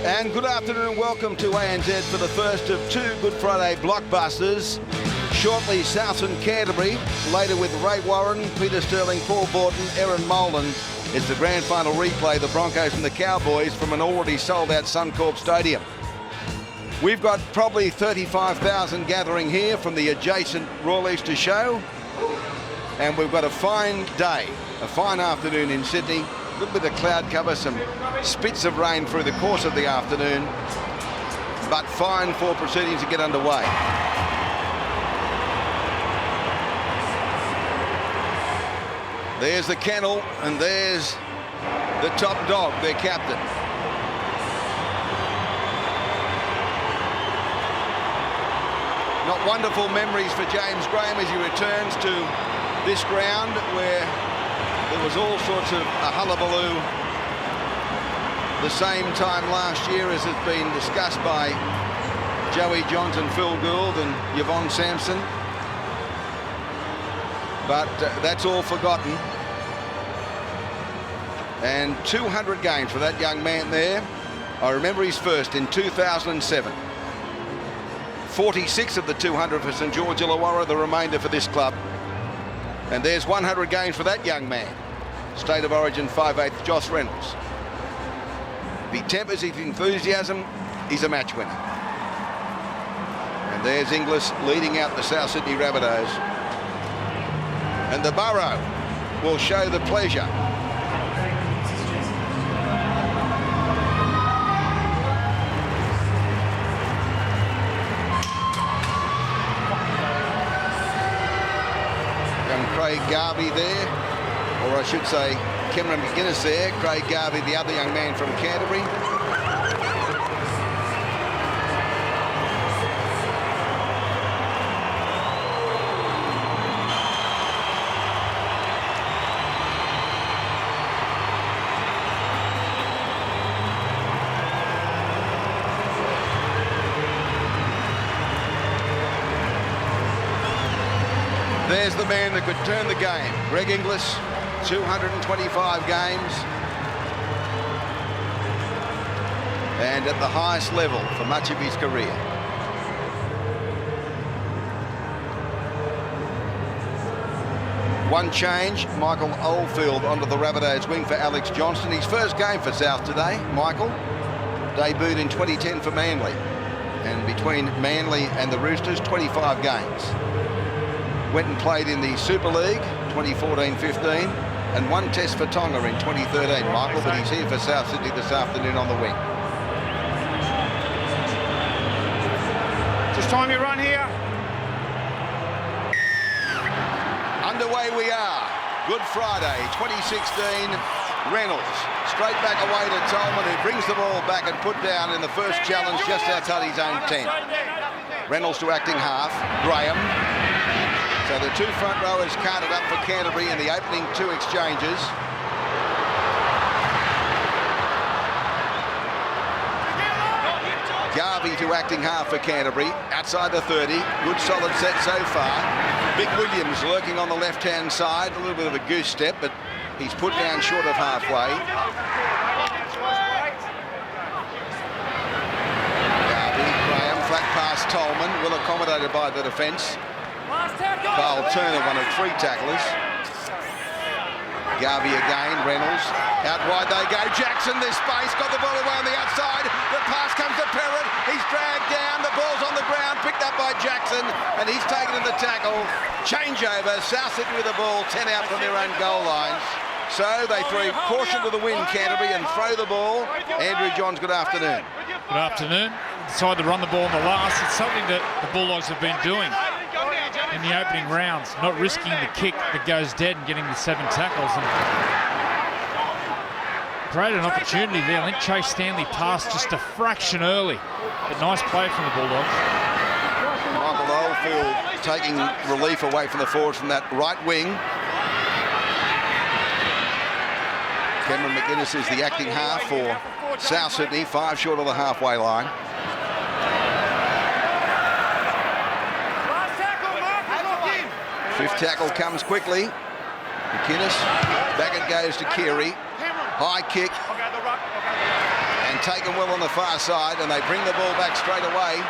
And good afternoon and welcome to ANZ for the first of two Good Friday blockbusters. Shortly, Southern Canterbury, later with Ray Warren, Peter Sterling, Paul Borton, Aaron Molan. It's the grand final replay, the Broncos and the Cowboys from an already sold-out Suncorp Stadium. We've got probably 35,000 gathering here from the adjacent Royal Easter Show. And we've got a fine day, a fine afternoon in Sydney. A little bit of cloud cover, some spits of rain through the course of the afternoon, but fine for proceedings to get underway. There's the kennel, and there's the top dog, their captain. Not wonderful memories for James Graham as he returns to this ground where there was all sorts of a hullabaloo the same time last year as has been discussed by Joey Johnson, Phil Gould and Yvonne Sampson. But that's all forgotten. And 200 games for that young man there. I remember his first in 2007. 46 of the 200 for St George Illawarra, the remainder for this club. And there's 100 games for that young man. State of Origin 5/8 Joss Reynolds. If he tempers his enthusiasm, he's a match winner. And there's Inglis leading out the South Sydney Rabbitohs. And the Burrow will show the pleasure. Craig Garvey there, or I should say Cameron McInnes there. Craig Garvey, the other young man from Canterbury. There's the man that could turn the game. Greg Inglis, 225 games. And at the highest level for much of his career. One change, Michael Oldfield onto the Rabbitohs wing for Alex Johnston. His first game for South today, Michael, debuted in 2010 for Manly. And between Manly and the Roosters, 25 games. Went and played in the Super League 2014-15 and one test for Tonga in 2013, Michael, but he's here for South Sydney this afternoon on the wing. Just time you run here. Underway we are. Good Friday, 2016. Reynolds straight back away to Tolman, who brings the ball back and put down in the first challenge just outside his own 10. Reynolds to acting half. Graham. So the two front rowers carted up for Canterbury in the opening two exchanges. Garvey to acting half for Canterbury, outside the 30. Good solid set so far. Big Williams lurking on the left-hand side. A little bit of a goose step, but he's put down short of halfway. Garvey, Graham, flat past Tolman, well accommodated by the defence. Carl Turner, one of three tacklers. Garvey again, Reynolds. Out wide they go. Jackson, there's space, got the ball away on the outside. The pass comes to Perrott. He's dragged down. The ball's on the ground, picked up by Jackson, and he's taken in the tackle. Changeover. South Sydney with the ball, 10 out from their own goal lines. So they throw caution to the wind, Canterbury, and throw the ball. Andrew Johns, good afternoon. Good afternoon. Decided to run the ball in the last. It's something that the Bulldogs have been doing in the opening rounds, not risking the kick that goes dead and getting the 7 tackles. And created an opportunity there. I think Chase Stanley passed just a fraction early, but nice play from the Bulldogs. Michael Oldfield taking relief away from the forwards from that right wing. Cameron McInnes is the acting half for South Sydney, 5 short of the halfway line. Fifth tackle comes quickly. McInnes, back it goes to Keary. High kick. And taken well on the far side, and they bring the ball back straight away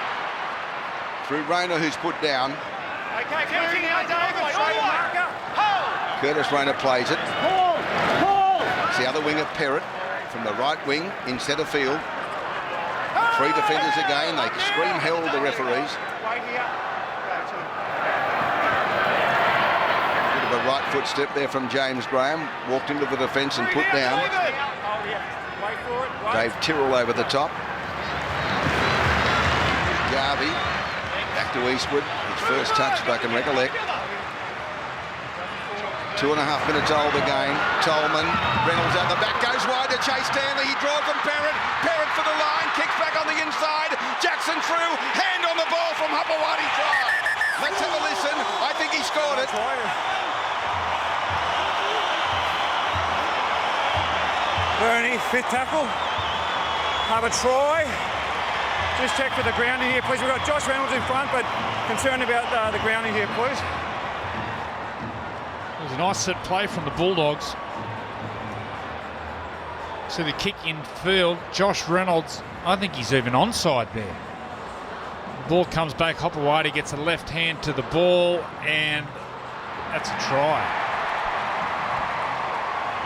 through Rayner, who's put down. Curtis Rayner plays it. It's the other wing of Perrott from the right wing in centre field. 3 defenders again. They scream hell, the referees. Bit of a right foot step there from James Graham. Walked into the defence and put down. Dave Tyrrell over the top. Garvey back to Eastwood. His first touch, if I can recollect. 2.5 minutes old again. Tolman, Reynolds out the back, goes wide to Chase Stanley. He draws from Perrott. Perrott for the line, kicks back on the inside. Jackson through, hand on the ball from Hapawadi. Try. Let's have a listen. I think he scored it. Bernie, fit tackle. Have a try. Just check for the grounding here, please. We've got Josh Reynolds in front, but concerned about the grounding here, please. It was a nice set play from the Bulldogs. So the kick in field, Josh Reynolds, I think he's even onside there. The ball comes back, Hopewadi gets a left hand to the ball, and that's a try.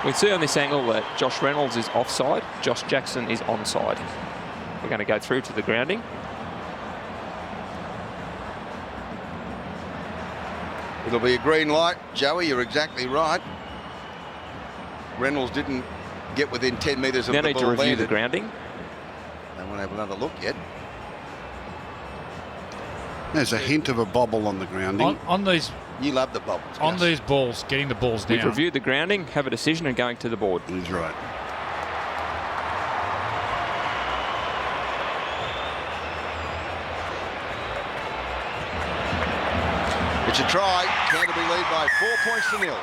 We see on this angle that Josh Reynolds is offside, Josh Jackson is onside. We're going to go through to the grounding. It'll be a green light. Joey, you're exactly right. Reynolds didn't get within 10 metres of the ball. Now need to review the grounding. They won't have another look yet. There's a hint of a bobble on the grounding. On these, you love the bobbles. On Gus. these balls, getting the balls down. We've reviewed the grounding, have a decision, and going to the board. He's right. It's a try. Canterbury lead by 4 points to 0.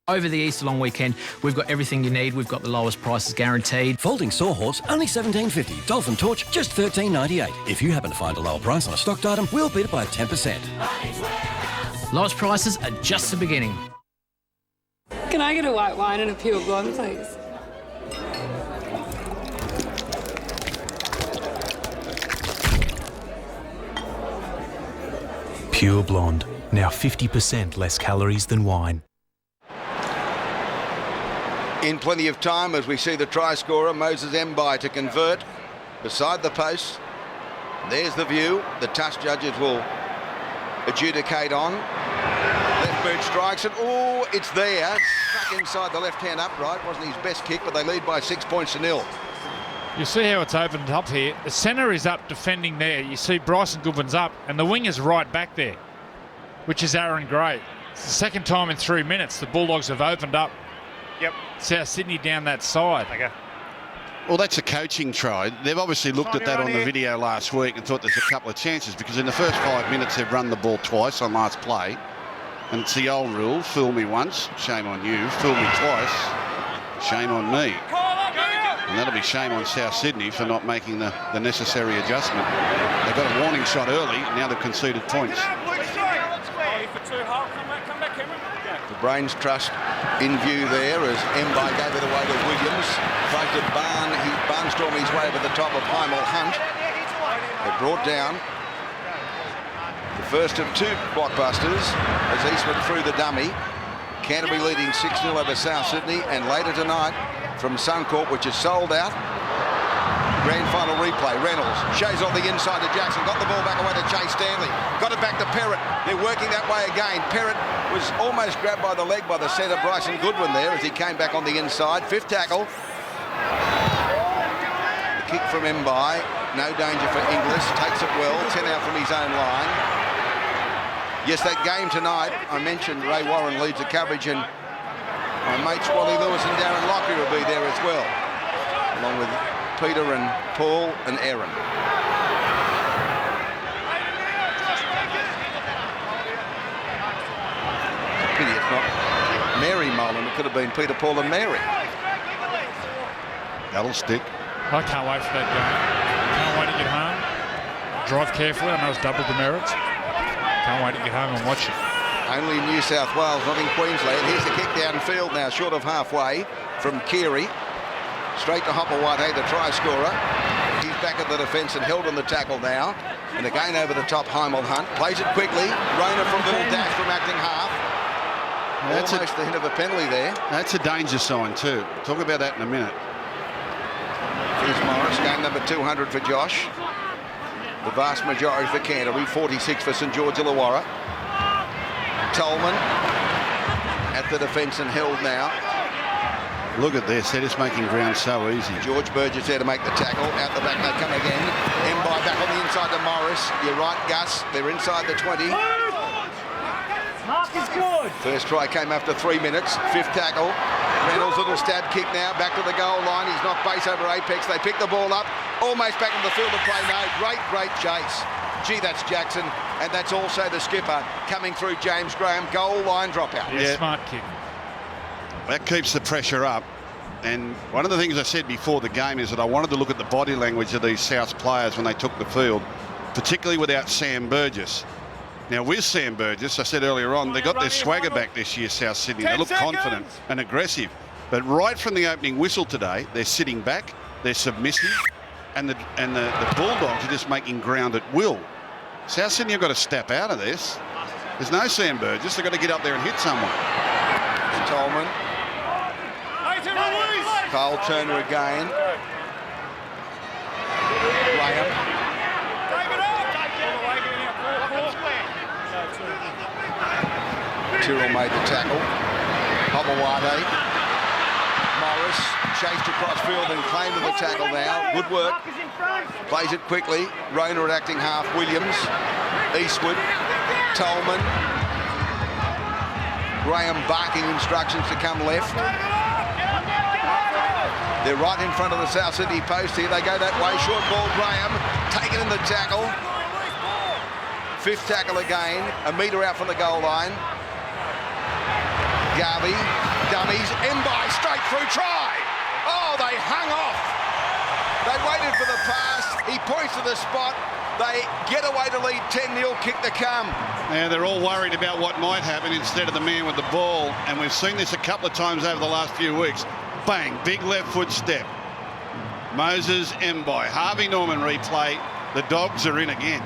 Over the Easter long weekend, we've got everything you need. We've got the lowest prices guaranteed. Folding sawhorse, only $17.50. Dolphin torch, just $13.98. If you happen to find a lower price on a stocked item, we'll beat it by 10%. Lowest prices are just the beginning. Can I get a white wine and a pure blonde, please? Pure Blonde, now 50% less calories than wine. In plenty of time as we see the try scorer, Moses Mbai, to convert beside the post. There's the view. The touch judges will adjudicate on. Left boot strikes it. Oh, it's there. Stuck inside the left-hand upright. Wasn't his best kick, but they lead by 6 points to 0. You see how it's opened up here. The centre is up defending there. You see Bryson Goodwin's up, and the wing is right back there, which is Aaron Gray. It's the second time in 3 minutes the Bulldogs have opened up. Yep. South Sydney down that side. Okay. Well, that's a coaching try. They've obviously looked at that on the video last week and thought there's a couple of chances, because in the first 5 minutes they've run the ball twice on last play. And it's the old rule, fool me once, shame on you. Fool me twice, shame on me. And that'll be shame on South Sydney for not making the necessary adjustment. They got a warning shot early, now they've conceded points. The Brains Trust in view there as Mbai gave it away to Williams. Tried to barnstorm his way over the top of Hymel Hunt. They brought down the first of 2 blockbusters as Eastwood threw the dummy. Canterbury leading 6-0 over South Sydney, and later tonight from Suncorp, which is sold out. Grand final replay. Reynolds shows on the inside to Jackson. Got the ball back away to Chase Stanley. Got it back to Perrott. They're working that way again. Perrott was almost grabbed by the leg by the centre, Bryson Goodwin, there as he came back on the inside. 5th tackle. The kick from Mbai. No danger for Inglis. Takes it well. 10 out from his own line. Yes, that game tonight, I mentioned Ray Warren leads the coverage, and my mates Wally Lewis and Darren Lockyer will be there as well, along with Peter and Paul and Aaron. Pity it's not Mary Mullen. It could have been Peter, Paul and Mary. That'll stick. I can't wait for that game. Can't wait to get home. Drive carefully. I know it's double demerits. Can't wait to get home and watch it. Only in New South Wales, not in Queensland. Here's the kick downfield now, short of halfway from Keary. Straight to Hopper-White, the try scorer. He's back at the defence and held on the tackle now. And again over the top, Heimel Hunt. Plays it quickly. Rona from little dash from acting half. That's almost the hint of a penalty there. That's a danger sign too. Talk about that in a minute. Here's Morris, game number 200 for Josh. The vast majority for Canterbury, 46 for St George Illawarra. Tolman at the defence and held now. Look at this, they're just making ground so easy. George Burgess there to make the tackle. Out the back they come again. Mbai back on the inside to Morris. You're right, Gus. They're inside the 20. Mark is good. First try came after 3 minutes. Fifth tackle. Reynolds little stab kick now. Back to the goal line. He's knocked base over apex. They pick the ball up. Almost back in the field of play. No, great chase. Gee, that's Jackson. And that's also the skipper coming through James Graham. Goal line dropout. Yeah, smart kick. That keeps the pressure up. And one of the things I said before the game is that I wanted to look at the body language of these South players when they took the field, particularly without Sam Burgess. Now, with Sam Burgess, I said earlier on, they got their swagger back this year, South Sydney. They look confident and aggressive. But right from the opening whistle today, they're sitting back, they're submissive, and the Bulldogs are just making ground at will. South Sydney have got to step out of this. There's no Sam Burgess. They've got to get up there and hit someone. Tolman. Cole Turner again. Graham. Tyrrell made the tackle. Hopper-White. Morris chased across field and claimed the tackle now. Good work. Plays it quickly. Rona at acting half. Williams. Eastwood. Tolman. Graham barking instructions to come left. They're right in front of the South Sydney post here. They go that way. Short ball, Graham. Taken in the tackle. Fifth tackle again. A metre out from the goal line. Garvey. Dummies. Mbai straight through. Try. Oh, they hung off. They waited for the pass. He points to the spot. They get away to lead 10-0. Kick to come. Yeah, they're all worried about what might happen instead of the man with the ball. And we've seen this a couple of times over the last few weeks. Bang, big left foot step. Moses Mbai. Harvey Norman replay. The Dogs are in again.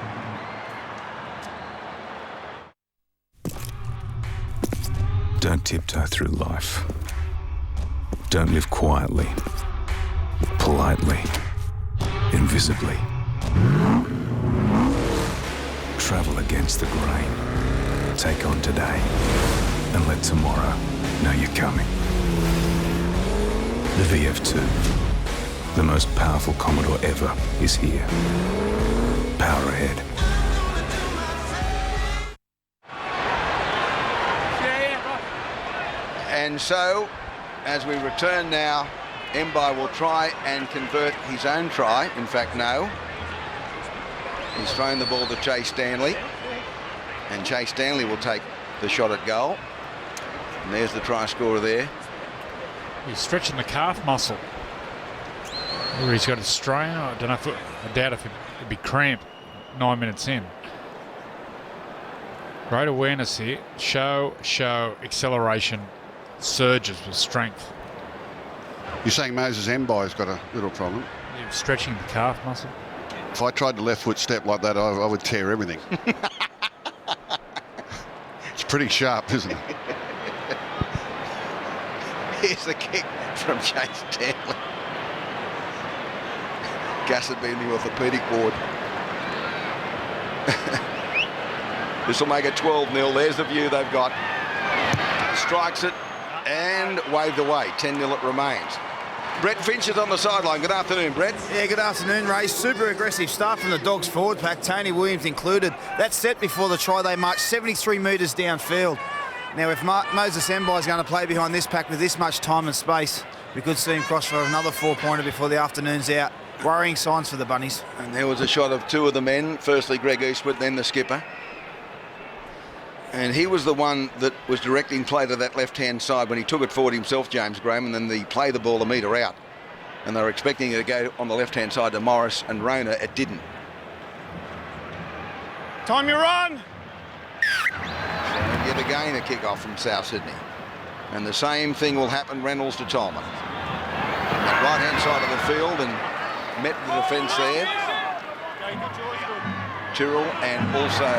Don't tiptoe through life. Don't live quietly, politely, invisibly. Travel against the grain. Take on today and let tomorrow know you're coming. The VF2, the most powerful Commodore ever, is here. Power ahead. And so, as we return now, Mbai will try and convert his own try. In fact, no. He's thrown the ball to Chase Stanley. And Chase Stanley will take the shot at goal. And there's the try scorer there. He's stretching the calf muscle. Or he's got a strain. I don't know if I doubt if it'd be cramp 9 minutes in. Great awareness here. Show, acceleration, surges with strength. You're saying Moses Mbai's got a little problem? Yeah, stretching the calf muscle. If I tried to left foot step like that, I would tear everything. It's pretty sharp, isn't it? Here's the kick from Chase Stanley. Gus had been in the orthopaedic ward. This will make it 12-0. There's the view they've got. Strikes it and waved away. 10-0 it remains. Brett Finch is on the sideline. Good afternoon, Brett. Yeah, good afternoon, Ray. Super aggressive start from the Dogs forward pack, Tony Williams included. That set before the try, they marched 73 metres downfield. Now, if Moses Mbai is going to play behind this pack with this much time and space, we could see him cross for another 4-pointer before the afternoon's out. Worrying signs for the Bunnies. And there was a shot of two of the men. Firstly, Greg Eastwood, then the skipper. And he was the one that was directing play to that left-hand side when he took it forward himself, James Graham, and then they played the ball a metre out. And they were expecting it to go on the left-hand side to Morris and Rona. It didn't. Time you run. And yet again a kick-off from South Sydney. And the same thing will happen, Reynolds to Tolman. And right-hand side of the field and met the defence there. Tyrrell and also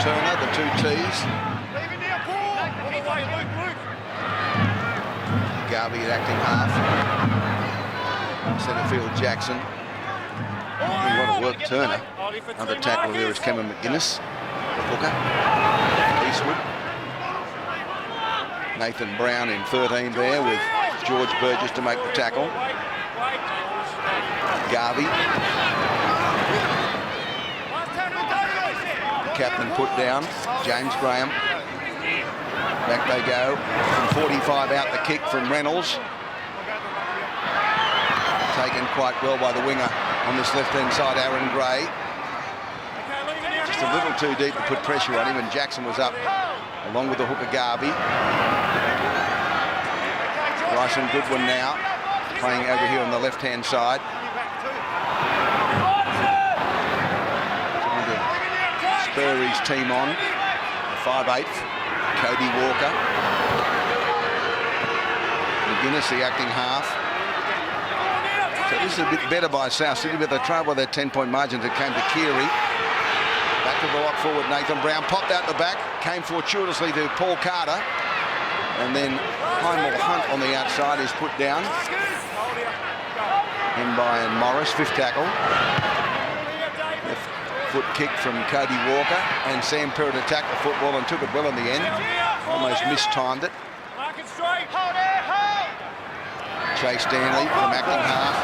Turner, the two T's. Garvey at acting half. Centre field Jackson. A lot of work Turner. Another tackle there is Cameron McGuinness. The hooker. Eastwood. Nathan Brown in 13 there with George Burgess to make the tackle. Garvey. Captain put down. James Graham. Back they go. From 45 out the kick from Reynolds. Taken quite well by the winger on this left-hand side, Aaron Gray. Just a little too deep to put pressure on him, and Jackson was up along with the hooker Garvey. Bryson Goodwin now playing over here on the left-hand side. Trying to spur his team on. 5/8, Cody Walker. McGuinness, the acting half. So this is a bit better by South Sydney, but they tried with their 10-point margins. It came to Keary. Back to the lock forward, Nathan Brown popped out the back, came fortuitously to Paul Carter, and then Heimel Hunt on the outside is put down. In by Morris, fifth tackle. Left foot kick from Cody Walker, and Sam Perrott attacked the football and took it well in the end. Almost mistimed it. Chase Stanley from acting half.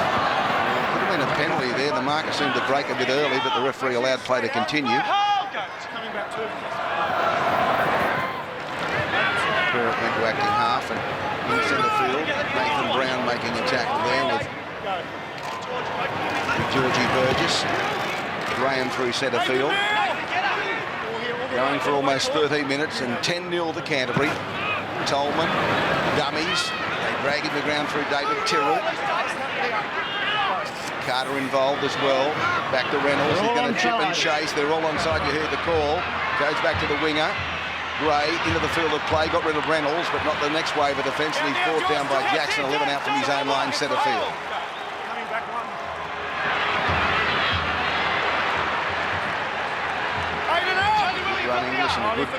Could have been a penalty there. The marker seemed to break a bit early, but the referee allowed play to continue. Perrott went to acting half and in centre field. Nathan Brown making a tackle there with Georgie Burgess. Graham through centre field. Going for almost 13 minutes and 10-0 to Canterbury. Tolman, dummies. They drag him to ground through David Tyrrell. Carter involved as well. Back to Reynolds. He's going to chip and chase. They're all onside. You heard the call. Goes back to the winger. Gray into the field of play. Got rid of Reynolds, but not the next wave of defence. And he's brought down by Jackson, 11 out from his own line, centre field. Running this and a good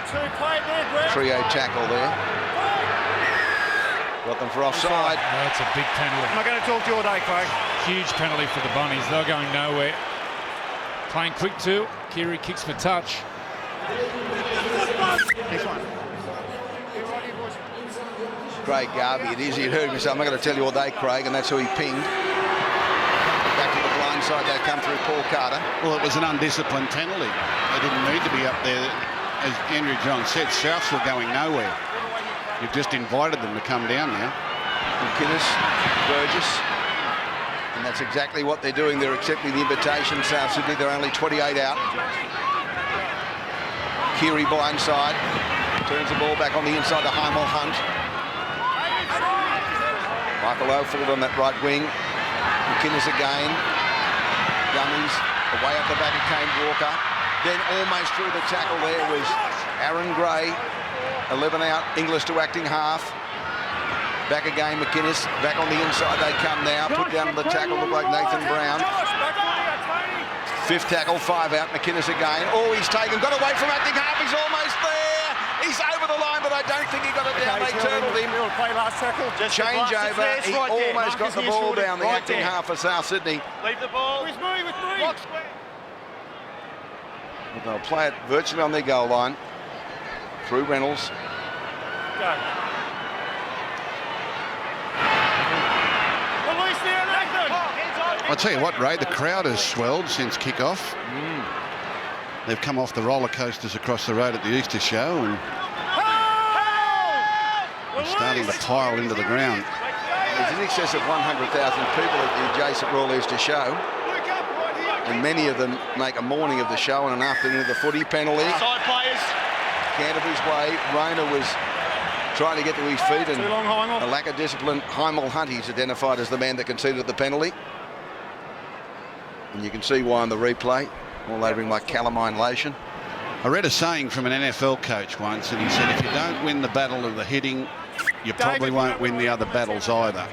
trio tackle there. Got them for offside. That's a big penalty. I'm not going to talk to you all day, Craig. Huge penalty for the Bunnies. They're going nowhere. Playing quick too. Keary kicks for touch. Craig Garvey, it is. You heard me say, I'm not going to tell you all day, Craig, and that's who he pinged. Back to the blind side, they come through Paul Carter. Well, it was an undisciplined penalty. They didn't need to be up there. As Andrew John said, Souths were going nowhere. You've just invited them to come down now. McInnes, Burgess. And that's exactly what they're doing. They're accepting the invitation. South Sydney, they're only 28 out. Keary blindside. Turns the ball back on the inside to Heimel Hunt. Michael Oldfield on that right wing. McInnes again. Dummies. Away up the back of Kane Walker. Then almost through the tackle there was Aaron Gray. 11 out. Inglis to acting half. Back again, McInnes. Back on the inside they come now. Put down on the tackle. Look like Nathan Brown. Fifth tackle, 5 out. McInnes again. Oh, he's taken. Got away from acting half. He's almost there. He's over the line, but I don't think he got it down. They turtled him. Change over. He almost got the ball down, the acting half for South Sydney. Leave the ball. With me. They'll play it virtually on their goal line. Through Reynolds. Go. Release there, Nathan. I'll tell you what, Ray, the crowd has swelled since kick-off. They've come off the roller coasters across the road at the Easter show and they're starting to pile into the ground. There's in excess of 100,000 people at the adjacent Royal Easter show. And many of them make a morning of the show and an afternoon of the footy. Penalty. Side players. Canterbury's way. Rona was trying to get to his feet and a lack of discipline. Heimel Hunt is identified as the man that conceded the penalty. And you can see why on the replay. All over him like calamine lotion. I read a saying from an NFL coach once, and he said, if you don't win the battle of the hitting, you probably won't win the other battles either.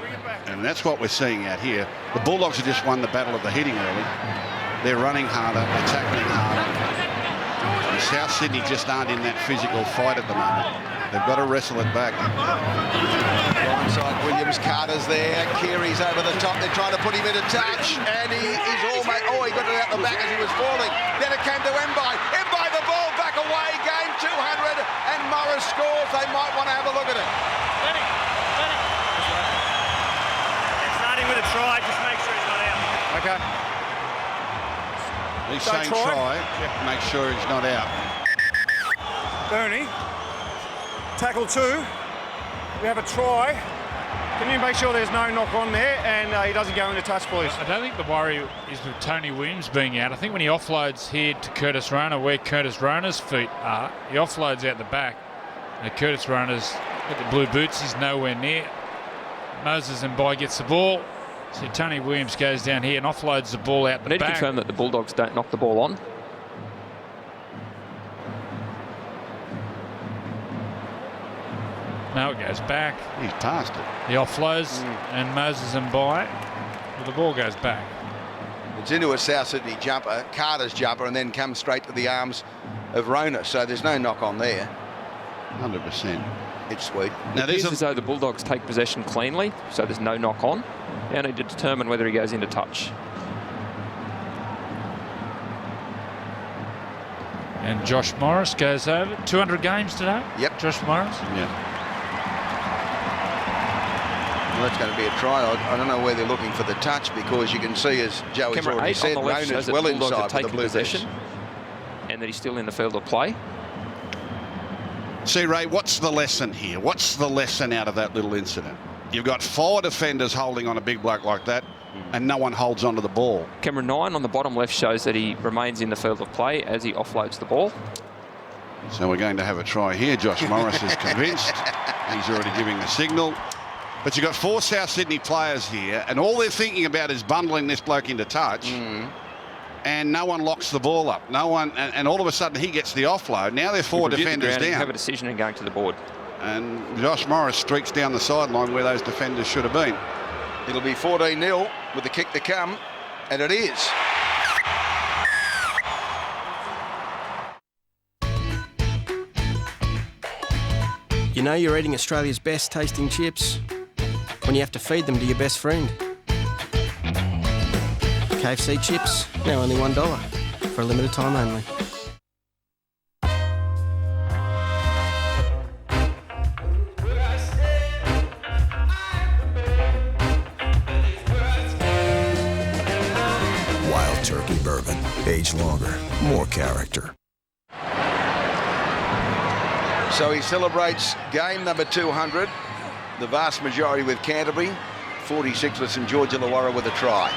And that's what we're seeing out here. The Bulldogs have just won the battle of the hitting early. They're running harder, they're tackling harder. And South Sydney just aren't in that physical fight at the moment. They've got to wrestle it back. Blindside Williams, Carter's there, Keary's over the top, they're trying to put him into touch, and he's almost, he got it out the back as he was falling. Then it came to Mbai. Mbai the ball back away, game 200, and Morris scores. They might want to have a look at it. Starting with a try, just make sure he's not out. Okay. He's saying try, make sure he's not out. Bernie, tackle 2. We have a try. Can you make sure there's no knock on there and he doesn't go into touch, please? I don't think the worry is with Tony Williams being out. I think when he offloads here to Curtis Rona, where Curtis Rona's feet are, he offloads out the back. And Curtis Rona's got the blue boots. He's nowhere near. Moses Mbai gets the ball. So Tony Williams goes down here and offloads the ball out the back. I need to confirm that the Bulldogs don't knock the ball on. No, it goes back. He's passed it. He offloads and Moses Mbai. Well, the ball goes back. It's into a South Sydney jumper, Carter's jumper, and then comes straight to the arms of Rona. So there's no knock on there. 100%. It's sweet. Now, this is as though the Bulldogs take possession cleanly, so there's no knock on. Now need to determine whether he goes into touch. And Josh Morris goes over. 200 games today? Yep. Josh Morris? Yeah. Well, that's going to be a try. I don't know where they're looking for the touch because you can see, as Joey's Camera already 8 said, on the left Rona's shows that well the Bulldogs inside have with the taken blue possession boots. and that he's still in the field of play. See, Ray, what's the lesson here? What's the lesson out of that little incident? You've got 4 defenders holding on a big bloke like that, and no one holds onto the ball. Camera 9 on the bottom left shows that he remains in the field of play as he offloads the ball. So we're going to have a try here. Josh Morris is convinced. He's already giving the signal. But you've got 4 South Sydney players here, and all they're thinking about is bundling this bloke into touch. And no one locks the ball up. No one, and all of a sudden he gets the offload. Now they're 4 defenders down. Have a decision and going to the board. And Josh Morris streaks down the sideline where those defenders should have been. It'll be 14-0 with the kick to come, and it is. You know you're eating Australia's best tasting chips when you have to feed them to your best friend. KFC chips, now only $1 for a limited time only. Wild Turkey Bourbon. Aged longer, more character. So he celebrates game number 200, the vast majority with Canterbury, 46 with St George Illawarra with a try.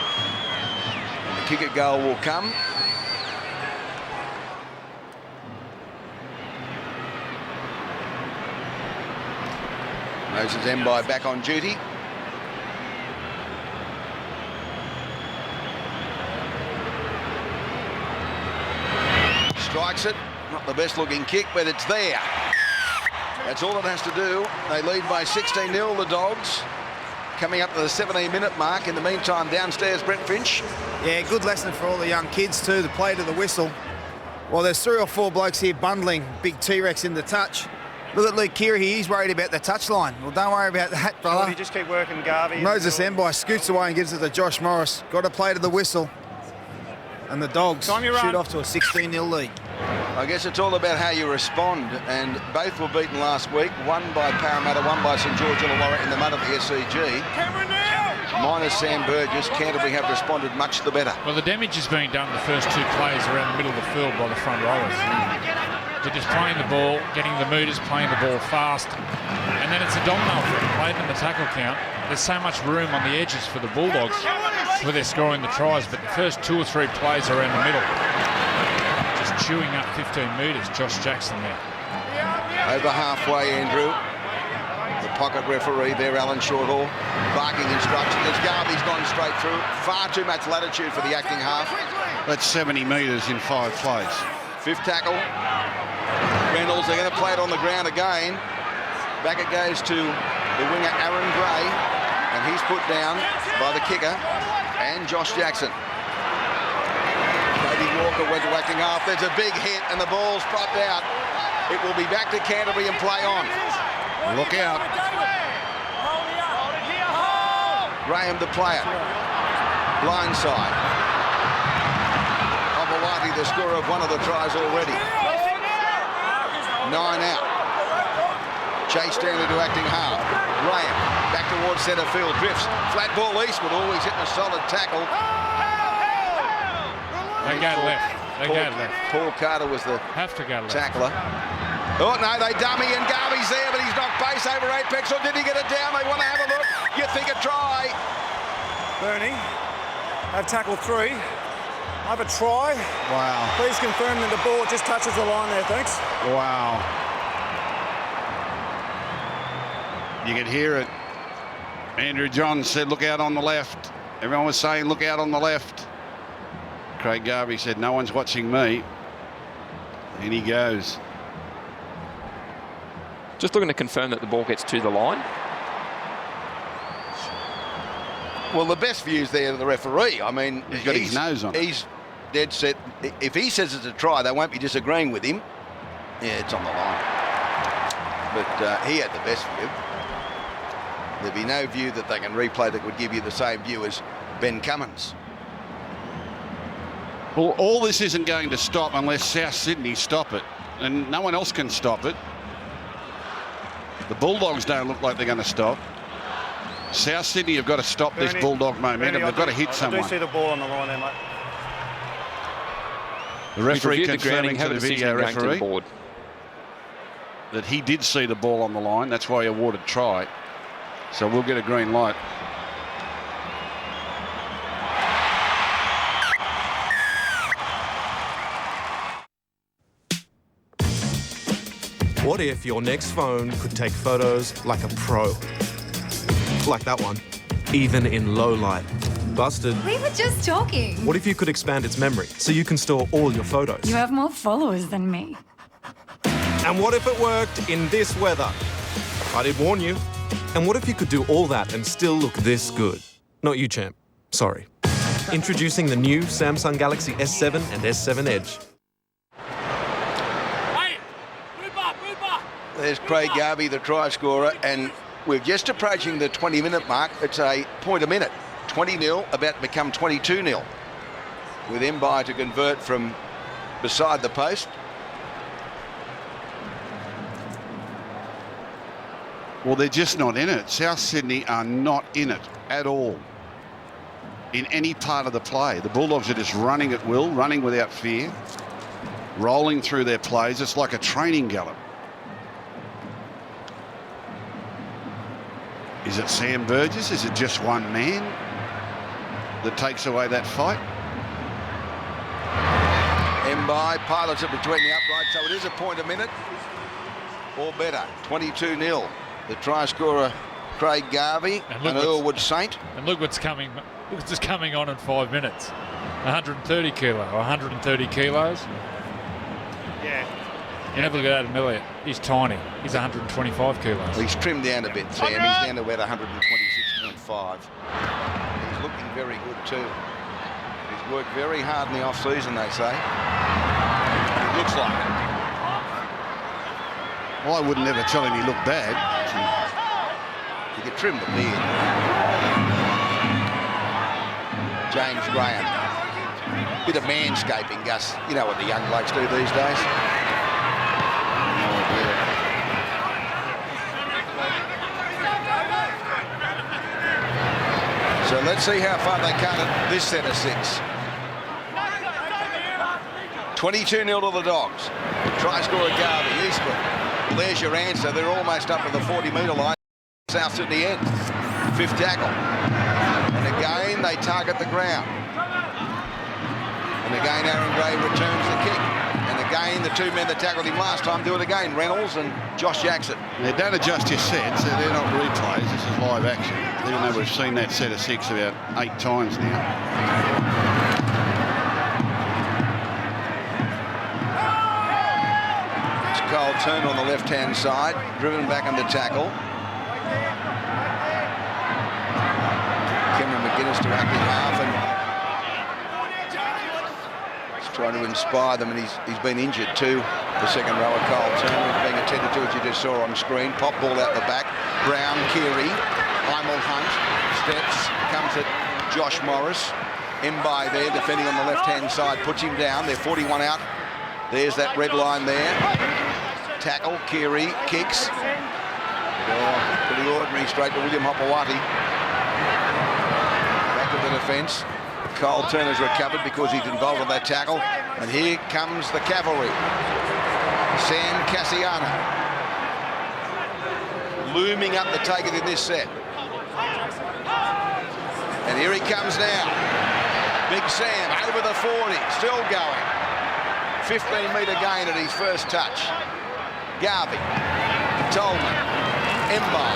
And the kick at goal will come. Moses Mbai back on duty. Strikes it, not the best looking kick, but it's there. That's all it has to do. They lead by 16-0, the Dogs. Coming up to the 17-minute mark. In the meantime, downstairs, Brent Finch. Yeah, good lesson for all the young kids too, to play to the whistle. Well, there's 3 or 4 blokes here bundling big T-Rex in the touch. Look at Luke Keary, he's worried about the touchline. Well, don't worry about that, brother. You just keep working, Garvey. Moses Mbai scoots away and gives it to Josh Morris. Got to play to the whistle. And the Dogs shoot off to a 16-0 lead. I guess it's all about how you respond, and both were beaten last week, one by Parramatta, one by St George Illawarra in the mud of the SCG. Minus Sam Burgess, Canterbury have responded much the better. Well, the damage is being done the first 2 plays around the middle of the field by the front rowers. They're just playing the ball, getting the meters, playing the ball fast, and then it's a domino effect. Late in the tackle count, there's so much room on the edges for the Bulldogs where they're scoring the tries, but the first 2 or 3 plays around the middle, just chewing up 15 metres. Josh Jackson there. Over halfway, Andrew. The pocket referee there, Alan Shorthall, barking instructions. As Garvey's gone straight through. Far too much latitude for the acting half. That's 70 metres in 5 plays. 5th tackle. Reynolds, they're going to play it on the ground again. Back it goes to the winger, Aaron Gray. And he's put down by the kicker and Josh Jackson. Brady Walker went to acting half. There's a big hit and the ball's popped out. It will be back to Canterbury and play on. Look out. Graham the player. Blindside. Ovalati the scorer of one of the tries already. 9 out. Chase Stanley to acting half. Graham back towards centre field. Drifts. Flat ball eastward. Always hitting a solid tackle. They go left. They go left. Paul Carter was the tackler. Oh, no, they dummy and Garvey's there, but he's knocked base over Apex. Or did he get it down? They want to have a look. You think a try. Bernie, they've tackled 3. Have a try. Wow. Please confirm that the ball just touches the line there, thanks. Wow. You could hear it. Andrew Johns said, look out on the left. Everyone was saying, look out on the left. Craig Garvey said, no one's watching me. And he goes. Just looking to confirm that the ball gets to the line. Well, the best view's there to the referee. I mean, he's got his nose on it. He's dead set. If he says it's a try, they won't be disagreeing with him. Yeah, it's on the line. But he had the best view. There'd be no view that they can replay that would give you the same view as Ben Cummins. Well, all this isn't going to stop unless South Sydney stop it. And no one else can stop it. The Bulldogs don't look like they're going to stop. South Sydney have got to stop this Bulldog momentum. They've got to hit someone. I do see the ball on the line there, mate. The referee confirming to the video referee that he did see the ball on the line. That's why he awarded try. So we'll get a green light. What if your next phone could take photos like a pro? Like that one, even in low light. Busted. We were just talking. What if you could expand its memory so you can store all your photos? You have more followers than me. And what if it worked in this weather? I did warn you. And what if you could do all that and still look this good? Not you, champ. Sorry. Introducing the new Samsung Galaxy S7 and S7 Edge. There's Craig Garvey, the try scorer, and we're just approaching the 20-minute mark. It's a point a minute. 20-0, about to become 22-0. With Mbai to convert from beside the post. Well, they're just not in it. South Sydney are not in it at all in any part of the play. The Bulldogs are just running at will, running without fear, rolling through their plays. It's like a training gallop. Is it Sam Burgess? Is it just one man that takes away that fight? Mbai pilots it between the uprights, so it is a point a minute or better. 22-0. The try scorer, Craig Garvey and Earlwood Saint. And look what's coming. Look what's coming on in 5 minutes. 130 kilo or 130 kilos. Yeah. You have a look at Adam Elliott. He's tiny. He's 125 kilos. He's trimmed down a bit, Sam. He's down to about 126.5. He's looking very good too. He's worked very hard in the off-season, they say. Looks like it. Well, I would never tell him he looked bad. You could trim the beard. James Graham. Bit of manscaping, Gus. You know what the young blokes do these days. So let's see how far they cut at this set of 6. 22-0 to the Dogs. Try scorer Garvey, Eastwood. Well, there's your answer. They're almost up to the 40-metre line. South Sydney end. 5th tackle. And again, they target the ground. And again, Aaron Gray returns the kick. And again, the 2 men that tackled him last time do it again. Reynolds and Josh Jackson. They don't adjust your sets. They're not replays. This is live action. Even though we've seen that set of 6 about 8 times now. Cole Turner on the left-hand side, driven back under tackle. to acting half and he's trying to inspire them, and he's been injured too. The second rower, Carl Turner, being attended to, as you just saw on screen. Pop ball out the back. Brown, Keary, Heimel Hunt, steps, comes at Josh Morris. Mbai there, defending on the left-hand side, puts him down. They're 41 out. There's that red line there. Tackle, Keary, kicks. Pretty ordinary, straight to William Hopewati. Back of the defence. Carl Turner's recovered because he's involved in that tackle. And here comes the cavalry. Sam Cassiano. Looming up the take it in this set. And here he comes now. Big Sam over the 40, still going. 15-metre gain at his first touch. Garvey, Tolman, Mbai,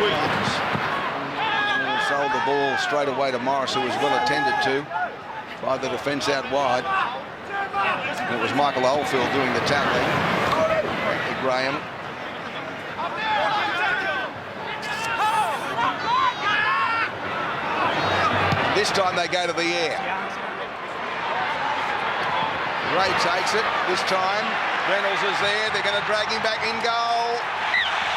Williams. Sold the ball straight away to Morris, who was well attended to by the defence out wide. And it was Michael Oldfield doing the tackling. Back to Graham. This time they go to the air. Ray takes it. This time Reynolds is there. They're going to drag him back in goal.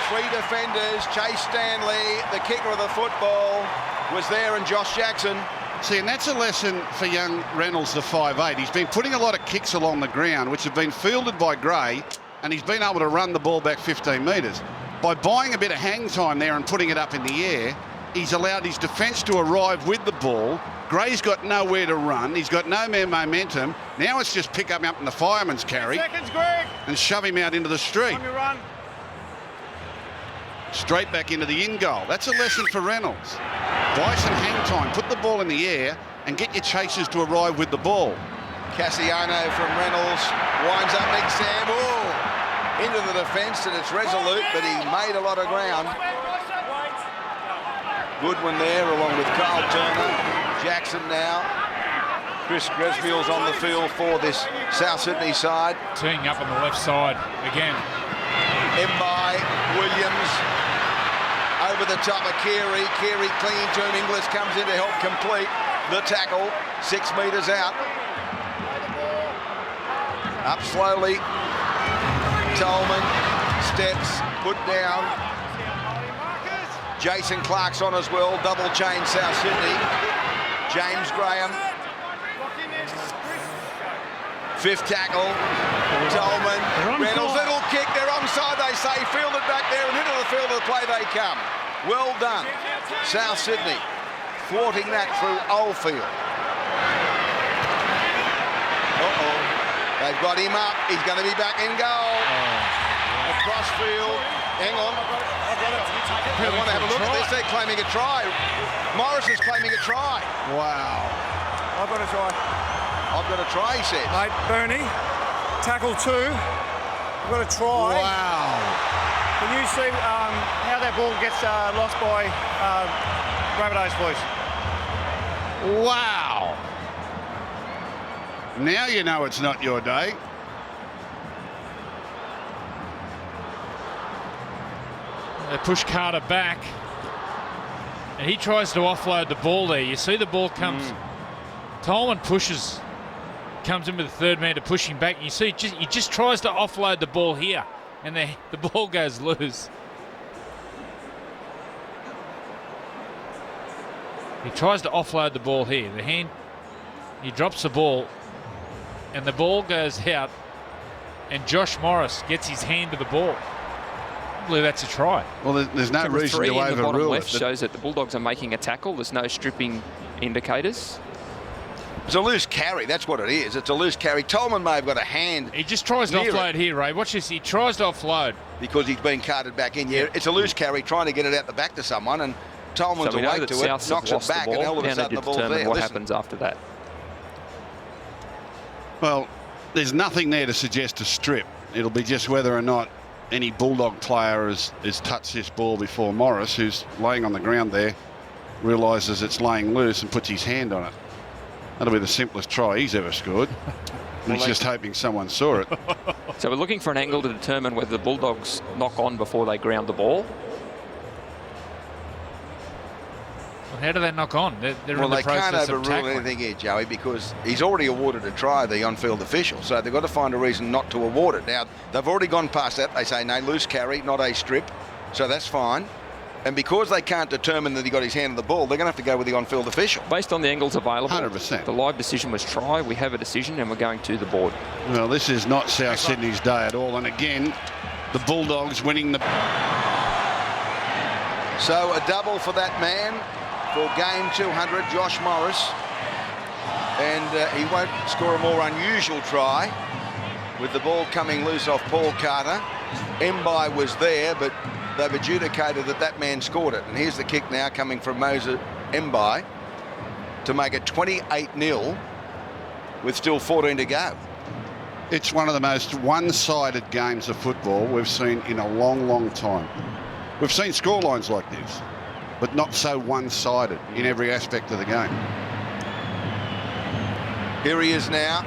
3 defenders. Chase Stanley, the kicker of the football, was there, and Josh Jackson. See, and that's a lesson for young Reynolds, the 5'8". He's been putting a lot of kicks along the ground, which have been fielded by Gray, and he's been able to run the ball back 15 metres. By buying a bit of hang time there and putting it up in the air, he's allowed his defence to arrive with the ball. Gray's got nowhere to run. He's got no more momentum. Now it's just pick him up in the fireman's carry and shove him out into the street. Straight back into the in goal. That's a lesson for Reynolds. Buy some hang time, put the ball in the air and get your chasers to arrive with the ball. Cassiano from Reynolds winds up Big Sam. Ooh, into the defence, and it's resolute, but he made a lot of ground. Goodwin there along with Carl Turner. Jackson now. Chris Gresmill's on the field for this South Sydney side. Teeing up on the left side again. Mbai, Williams, over the top of Keary. Keary clean to him. Inglis comes in to help complete the tackle. 6 metres out. Up slowly. Tolman steps, put down. Jason Clark's on as well. Double chain South Sydney. James Graham. 5th tackle. Tolman. Reynolds, little kick. They're onside, they say. Fielded back there, and into the field of the play they come. Well done. South Sydney thwarting that through Oldfield. Uh-oh. They've got him up. He's going to be back in goal. Across field. Hang on. I want to have a look at this. They're claiming a try. Morris is claiming a try. Wow. I've got a try. I've got a try, he says. Mate, Bernie, tackle 2. I've got a try. Wow. Can you see how that ball gets lost by Rabbitohs, please? Wow. Now you know it's not your day. They push Carter back, and he tries to offload the ball there. You see the ball comes. Tolman pushes, comes in with the 3rd man to push him back. You see, he just tries to offload the ball here, and the ball goes loose. He tries to offload the ball here. The hand, he drops the ball, and the ball goes out, and Josh Morris gets his hand to the ball. I believe that's a try. Well, there's no reason to in the bottom overrule left it. shows that the Bulldogs are making a tackle. There's no stripping indicators. It's a loose carry, that's what it is. It's a loose carry. Tolman may have got a hand. He just tries to offload here, Ray. Watch this. He tries to offload. Because he's been carted back in. Yeah, it's a loose carry, trying to get it out the back to someone, and Tolman's awake to it, knocks it back, and all of a sudden the ball's there. What happens after that? Well, there's nothing there to suggest a strip. It'll be just whether or not any Bulldog player has touched this ball before Morris, who's laying on the ground there, realises it's laying loose and puts his hand on it. That'll be the simplest try he's ever scored. And he's just hoping someone saw it. So we're looking for an angle to determine whether the Bulldogs knock on before they ground the ball. How do they knock on? They're Well, in the they can't process of overrule tackling. anything here, Joey, because he's already awarded a try, the on-field official, so they've got to find a reason not to award it. Now, they've already gone past that. They say, no, loose carry, not a strip, so that's fine. And because they can't determine that he got his hand on the ball, they're going to have to go with the on-field official. Based on the angles available, 100%. The live decision was try. We have a decision, and we're going to the board. Well, this is not South Sydney's day at all. And again, the Bulldogs winning the... So a double for that man for game 200, Josh Morris. And he won't score a more unusual try with the ball coming loose off Paul Carter. Mbai was there, but they've adjudicated that that man scored it. And here's the kick now coming from Moses Mbai to make it 28-0 with still 14 to go. It's one of the most one-sided games of football we've seen in a long, long time. We've seen scorelines like this, but not so one-sided in every aspect of the game. Here he is now.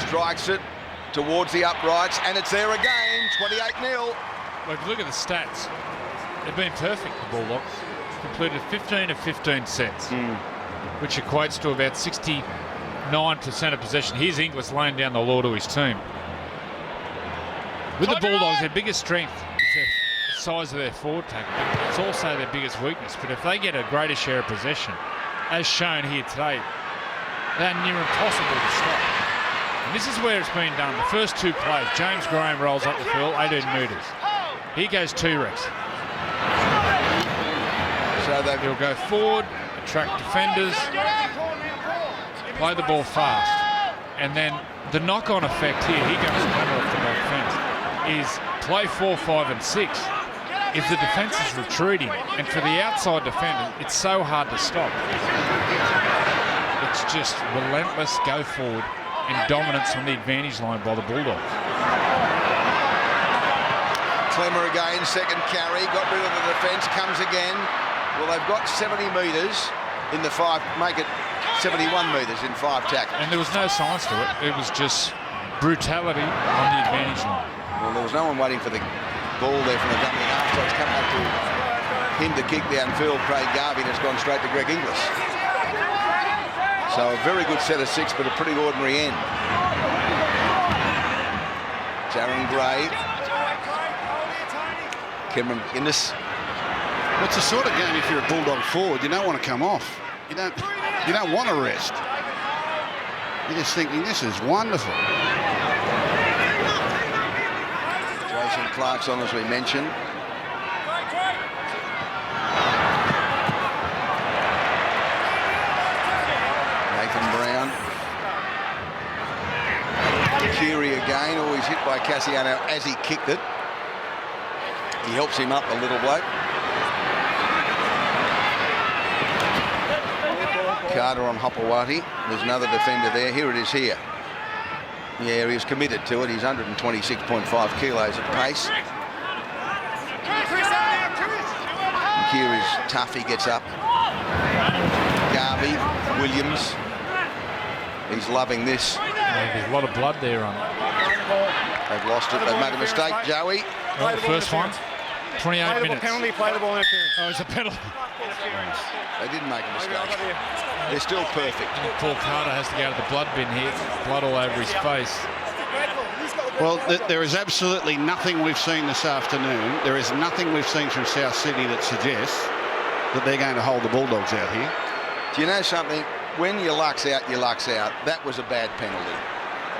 Strikes it towards the uprights, and it's there again, 28-0. Look at the stats. They've been perfect, the Bulldogs. Completed 15 of 15 sets, which equates to about 69% of possession. Here's Inglis laying down the law to his team. With the Bulldogs, their biggest strength is the size of their forward tackle. It's also their biggest weakness. But if they get a greater share of possession, as shown here today, they're near impossible to stop. And this is where it's been done. The first two plays, James Graham rolls up the field, 18 metres. Here goes T-Rex. So he'll go forward, attract defenders, play the ball fast. And then the knock-on effect here, he goes under off the back fence, is play 4, 5 and 6. If the defence is retreating, and for the outside defender, it's so hard to stop. It's just relentless go forward and dominance on the advantage line by the Bulldogs. Clemmer again, second carry, got rid of the defence, comes again. Well, they've got 70 metres in the 5, make it 71 metres in 5 tackles. And there was no science to it. It was just brutality on the advantage line. Well, there was no one waiting for the ball there from the dummy half, so it's come back to him to kick downfield. Craig Garvey has gone straight to Greg Inglis. So a very good set of 6, but a pretty ordinary end. Darren Gray. Cameron Innes. It's the sort of game, if you're a Bulldog forward, you don't want to come off. You don't want to rest. You're just thinking, this is wonderful. Jason Clark's on, as we mentioned. Nathan Brown. Keary again, always hit by Cassiano as he kicked it. He helps him up, a little bloke. Carter on Hopewati. There's another defender there. Here it is here. Yeah, he's committed to it. He's 126.5 kilos at pace. Keary's tough. He gets up. Garvey, Williams. He's loving this. Yeah, there's a lot of blood there on it. They've lost it. They've made a mistake, Joey. Well, the first one, 28 minutes. Penalty, play the ball interference. Oh, it's a penalty. They didn't make a mistake. They're still perfect. Paul Carter has to go to the blood bin here. Blood all over his face. Well, there is absolutely nothing we've seen this afternoon. There is nothing we've seen from South Sydney that suggests that they're going to hold the Bulldogs out here. Do you know something? When your luck's out, your luck's out. That was a bad penalty.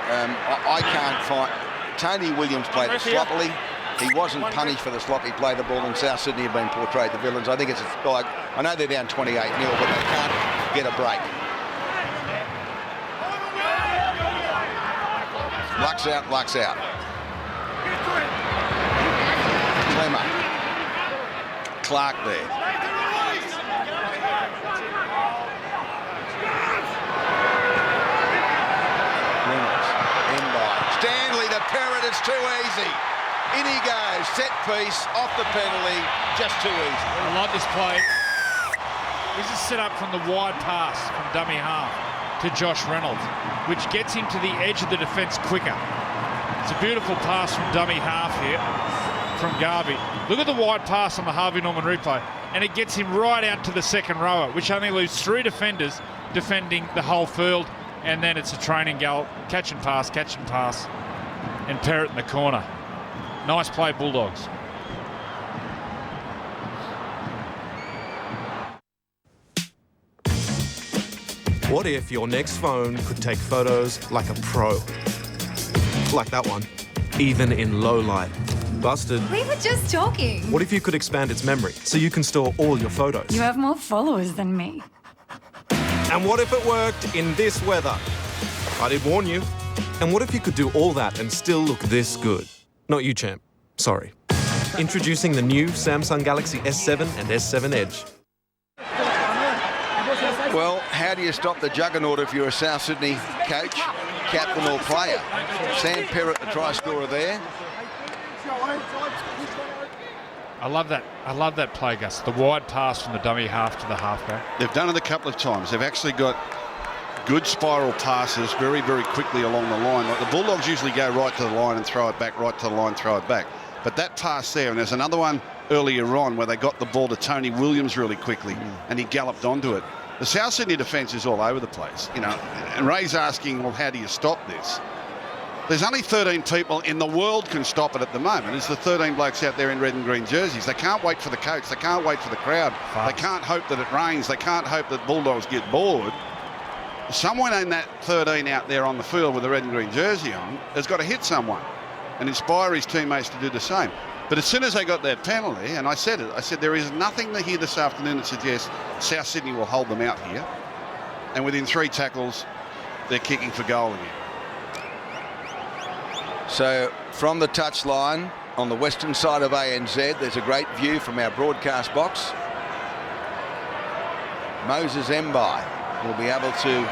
I can't find... Tony Williams played it sloppily. He wasn't punished for the sloppy play the ball, and South Sydney have been portrayed the villains. I think it's like, I know they're down 28-0, but they can't get a break. Luck's out, luck's out. Clemmer. Clark there. Reynolds. Stanley, the parrot, it's too easy. In he goes, set piece, off the penalty, just too easy. I like this play. This is set up from the wide pass from dummy half to Josh Reynolds, which gets him to the edge of the defence quicker. It's a beautiful pass from dummy half here. from Garvey. Look at the wide pass on the Harvey Norman replay, and it gets him right out to the second rower, which only leaves 3 defenders defending the whole field, and then it's a training goal, catch and pass, and Perrott in the corner. Nice play, Bulldogs. What if your next phone could take photos like a pro? Like that one, even in low light. Busted. We were just talking. What if you could expand its memory so you can store all your photos? You have more followers than me. And what if it worked in this weather? I did warn you. And what if you could do all that and still look this good? Not you, champ. Sorry. Introducing the new Samsung Galaxy S7 and S7 Edge. Well, how do you stop the juggernaut if you're a South Sydney coach, captain or player? Sam Perrott, the try scorer there. I love that play, Gus. The wide pass from the dummy half to the halfback. They've done it a couple of times. They've actually got good spiral passes very, very quickly along the line. Like the Bulldogs usually go right to the line and throw it back, right to the line, throw it back. But that pass there, and there's another one earlier on where they got the ball to Tony Williams really quickly and he galloped onto it. The South Sydney defence is all over the place, you know, and Ray's asking, well, how do you stop this? There's only 13 people in the world can stop it at the moment. It's the 13 blokes out there in red and green jerseys. They can't wait for the coach. They can't wait for the crowd. They can't hope that it rains. They can't hope that Bulldogs get bored. Someone in that 13 out there on the field with the red and green jersey on has got to hit someone and inspire his teammates to do the same. But as soon as they got that penalty, and I said there is nothing here this afternoon that suggests South Sydney will hold them out here. And within 3 tackles, they're kicking for goal again. So from the touchline on the western side of ANZ, there's a great view from our broadcast box. Moses Mbai will be able to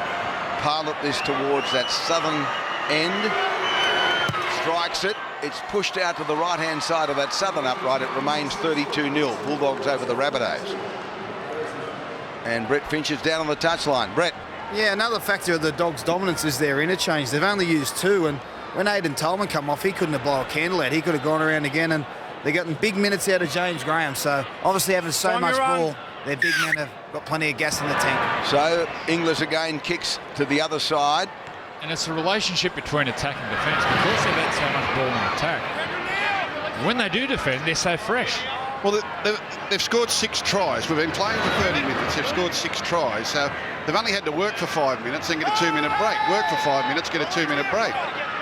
pilot this towards that southern end. Strikes it. It's pushed out to the right-hand side of that southern upright. It remains 32-0. Bulldogs over the Rabbitohs. And Brett Finch is down on the touchline. Brett. Yeah, another factor of the Dogs' dominance is their interchange. They've only used 2, and when Aidan Tolman come off, he couldn't have blown a candle out. He could have gone around again, and they're getting big minutes out of James Graham. So obviously having so much ball, their big men have got plenty of gas in the tank. So Inglis again kicks to the other side. And it's a relationship between attack and defence because they've had so much ball in attack. When they do defend, they're so fresh. Well, they've scored 6 tries. We've been playing for 30 minutes. They've scored 6 tries. So they've only had to work for 5 minutes and get a 2-minute break. Work for 5 minutes, get a 2-minute break.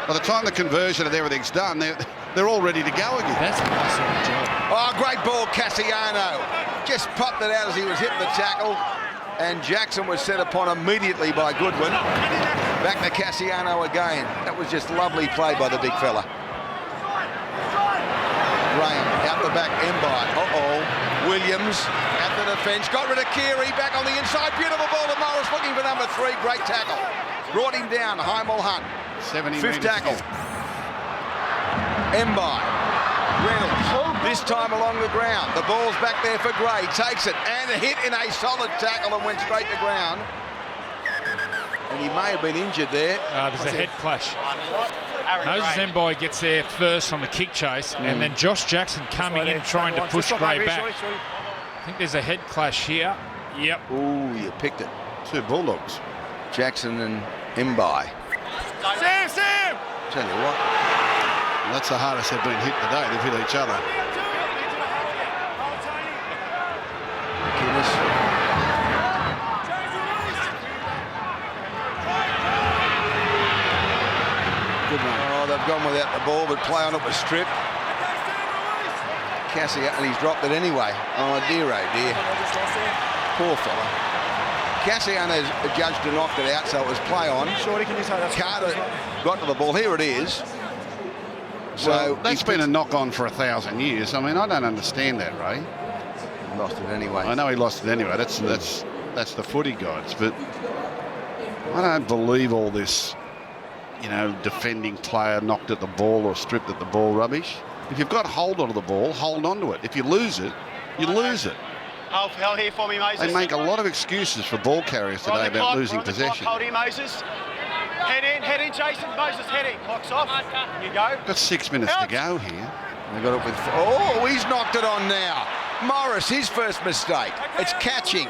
By the time the conversion and everything's done, they're all ready to go again. That's an awesome job. Oh, great ball, Cassiano. Just popped it out as he was hitting the tackle. And Jackson was set upon immediately by Goodwin. Back to Cassiano again. That was just lovely play by the big fella. Graham out the back, Mbai. Williams at the defence. Got rid of Keary, back on the inside. Beautiful ball to Morris, looking for number 3. Great tackle. Brought him down, Heimel Hunt. 5th tackle. Mbai. Reynolds. This time along the ground. The ball's back there for Gray. Takes it and hit in a solid tackle and went straight to ground. And he may have been injured there. There's a head clash. Moses Mbai gets there first on the kick chase, and then Josh Jackson coming in trying to push Gray back. I think there's a head clash here. Yep. Ooh, you picked it. 2 Bulldogs. Jackson and Mbai. Sam! Tell you what. Well, that's the hardest they've been hit today. They've hit each other. Good one. Oh, they've gone without the ball, but play on it was stripped. Cassie, and he's dropped it anyway. Oh dear, oh dear. Poor fella. Cassiano's judged to knock it out, so it was play on. Shorty, can you take that? Carter got to the ball. Here it is. So that's been a knock-on for 1,000 years. I mean, I don't understand that, Ray. Lost it anyway. I know he lost it anyway. That's the footy gods, but I don't believe all this, you know, defending player knocked at the ball or stripped at the ball rubbish. If you've got hold on the ball, hold on to it. If you lose it, you lose it. Hold here for me, Moses. They make a lot of excuses for ball carriers today about losing possession. Hold here, Moses. Head in, Jason. Moses, head in. Clock's off. You go. Got 6 minutes to go here. They got it with... Oh, he's knocked it on now. Morris, his first mistake. It's catching.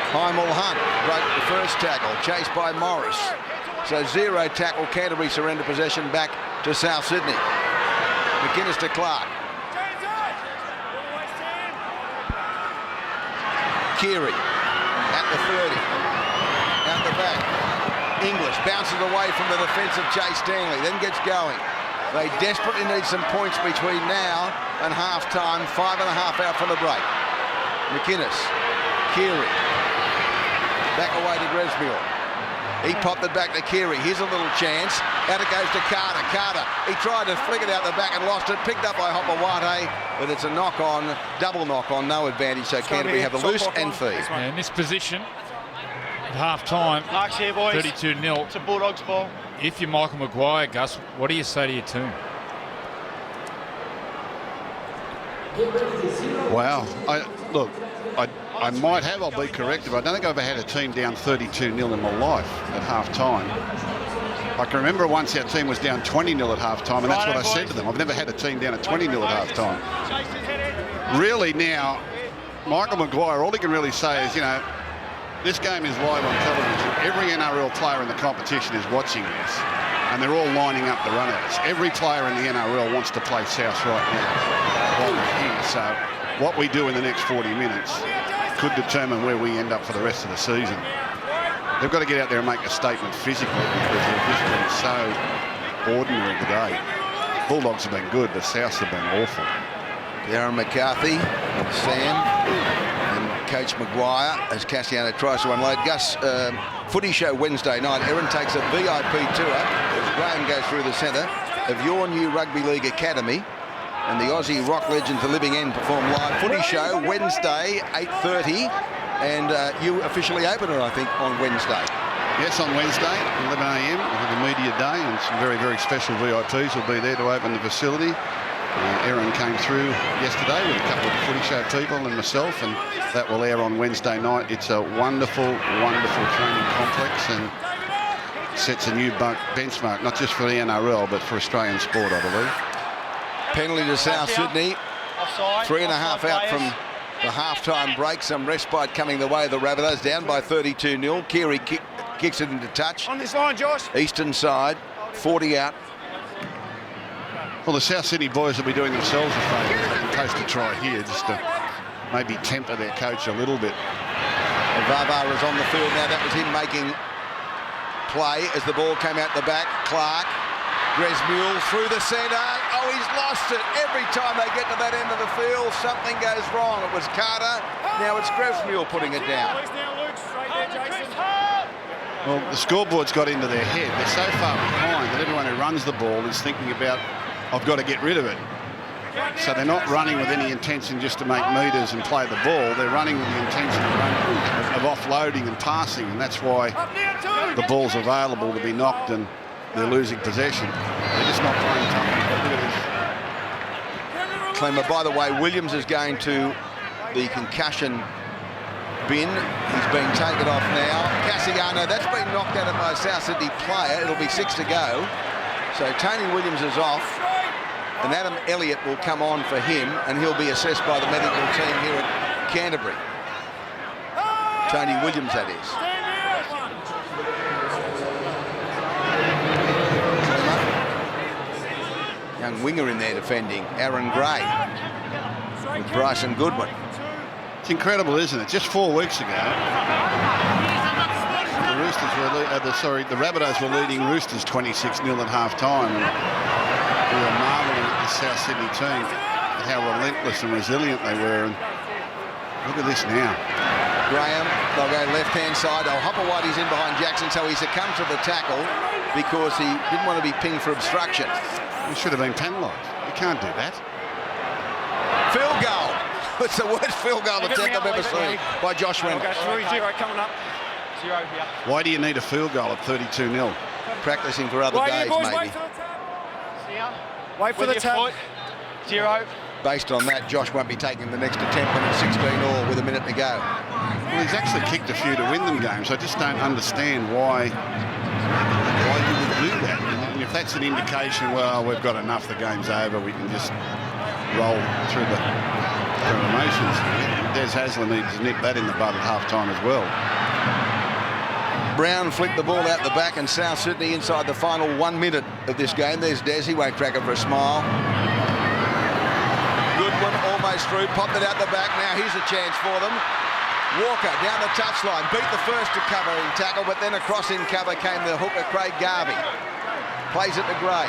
Heimel Hunt broke the first tackle, chased by Morris. So 0 tackle, Canterbury surrender possession back to South Sydney. McInnes to Clark. Keary at the 30. Out the back. English bounces away from the defence of Chase Stanley, then gets going. They desperately need some points between now and half-time. 5.5 out from the break. McInnes. Keary. Back away to Gresmill. He popped it back to Keary. Here's a little chance. Out it goes to Carter. Carter, he tried to flick it out the back and lost it. Picked up by Hopawate, but it's a knock-on, double knock-on, no advantage. So Canterbury have a loose and feed. Yeah, in this position, at half-time, 32-0. It's a Bulldogs ball. If you're Michael Maguire, Gus, what do you say to your team? Wow. I might have, I'll be corrected, but I don't think I've ever had a team down 32-0 in my life at half-time. I can remember once our team was down 20-0 at half-time, and that's what I said to them. I've never had a team down at 20-0 at half-time. Really now, Michael Maguire, all he can really say is, you know, this game is live on television. Every NRL player in the competition is watching this, and they're all lining up the run-outs. Every player in the NRL wants to play South right now while we're here. So what we do in the next 40 minutes could determine where we end up for the rest of the season. They've got to get out there and make a statement physically because they've just been so ordinary today. Bulldogs have been good, but Souths have been awful. Darren McCarthy, Sam, and Coach Maguire as Cassiano tries to unload. Gus, footy show Wednesday night. Erin takes a VIP tour as Graham goes through the centre of your new Rugby League Academy. And the Aussie rock legend to Living End perform live. Footy show Wednesday, 8:30. And you officially open it, I think, on Wednesday. Yes, on Wednesday, 11 a.m. We'll have a media day, and some very, very special VIPs will be there to open the facility. Erin came through yesterday with a couple of footy show people and myself, and that will air on Wednesday night. It's a wonderful, wonderful training complex and sets a new benchmark, not just for the NRL, but for Australian sport, I believe. Penalty to South Sydney. 3.5 out from the half-time break. Some respite coming the way of the Rabbitohs, down by 32-0. Keary kicks it into touch. On this line, Josh. Eastern side, 40 out. Well, the South Sydney boys will be doing themselves a favour if they can post a try here, just to maybe temper their coach a little bit. Vava is on the field now. That was him making play as the ball came out the back. Clark. Gresmill through the centre. Oh, he's lost it. Every time they get to that end of the field, something goes wrong. It was Carter. Now it's Gresmill putting it down. Well, the scoreboard's got into their head. They're so far behind that everyone who runs the ball is thinking about, I've got to get rid of it. So they're not running with any intention just to make metres and play the ball. They're running with the intention of offloading and passing, and that's why the ball's available to be knocked and they're losing possession. They're just not playing tough. Look at this. Clemmer, by the way, Williams is going to the concussion bin. He's been taken off now. Cassiano, that's been knocked out by a South Sydney player. It'll be 6 to go. So Tony Williams is off, and Adam Elliott will come on for him, and he'll be assessed by the medical team here at Canterbury. Tony Williams, that is. Young winger in there defending, Aaron Gray with Bryson Goodwin. It's incredible, isn't it? Just 4 weeks ago, the Rabbitohs were leading Roosters 26-0 at half-time. And we were marvelling at the South Sydney team, at how relentless and resilient they were. And look at this now. Graham, they'll go left-hand side. Hopawati's in behind Jackson, so he succumbs to the tackle because he didn't want to be pinged for obstruction. He should have been penalised. You can't do that. Field goal. It's the worst field goal attempt I've ever seen by Josh Reynolds. 3-0 coming up. 0 here. Why do you need a field goal at 32-0? Practicing for other days, maybe. Wait for the tap. 0. Based on that, Josh won't be taking the next attempt when it's 16-all with a minute to go. Well, he's actually kicked a few to win them games. I just don't understand why you would do that. When you if that's an indication, well, we've got enough, the game's over, we can just roll through the motions here. Des Hasler needs to nip that in the bud at half-time as well. Brown flicked the ball out the back, and South Sydney inside the final 1 minute of this game. There's Des, he won't crack it for a smile. Goodwin almost through, popped it out the back. Now here's a chance for them. Walker down the touchline, beat the first to covering tackle, but then across in cover came the hooker Craig Garvey. Plays it to Gray.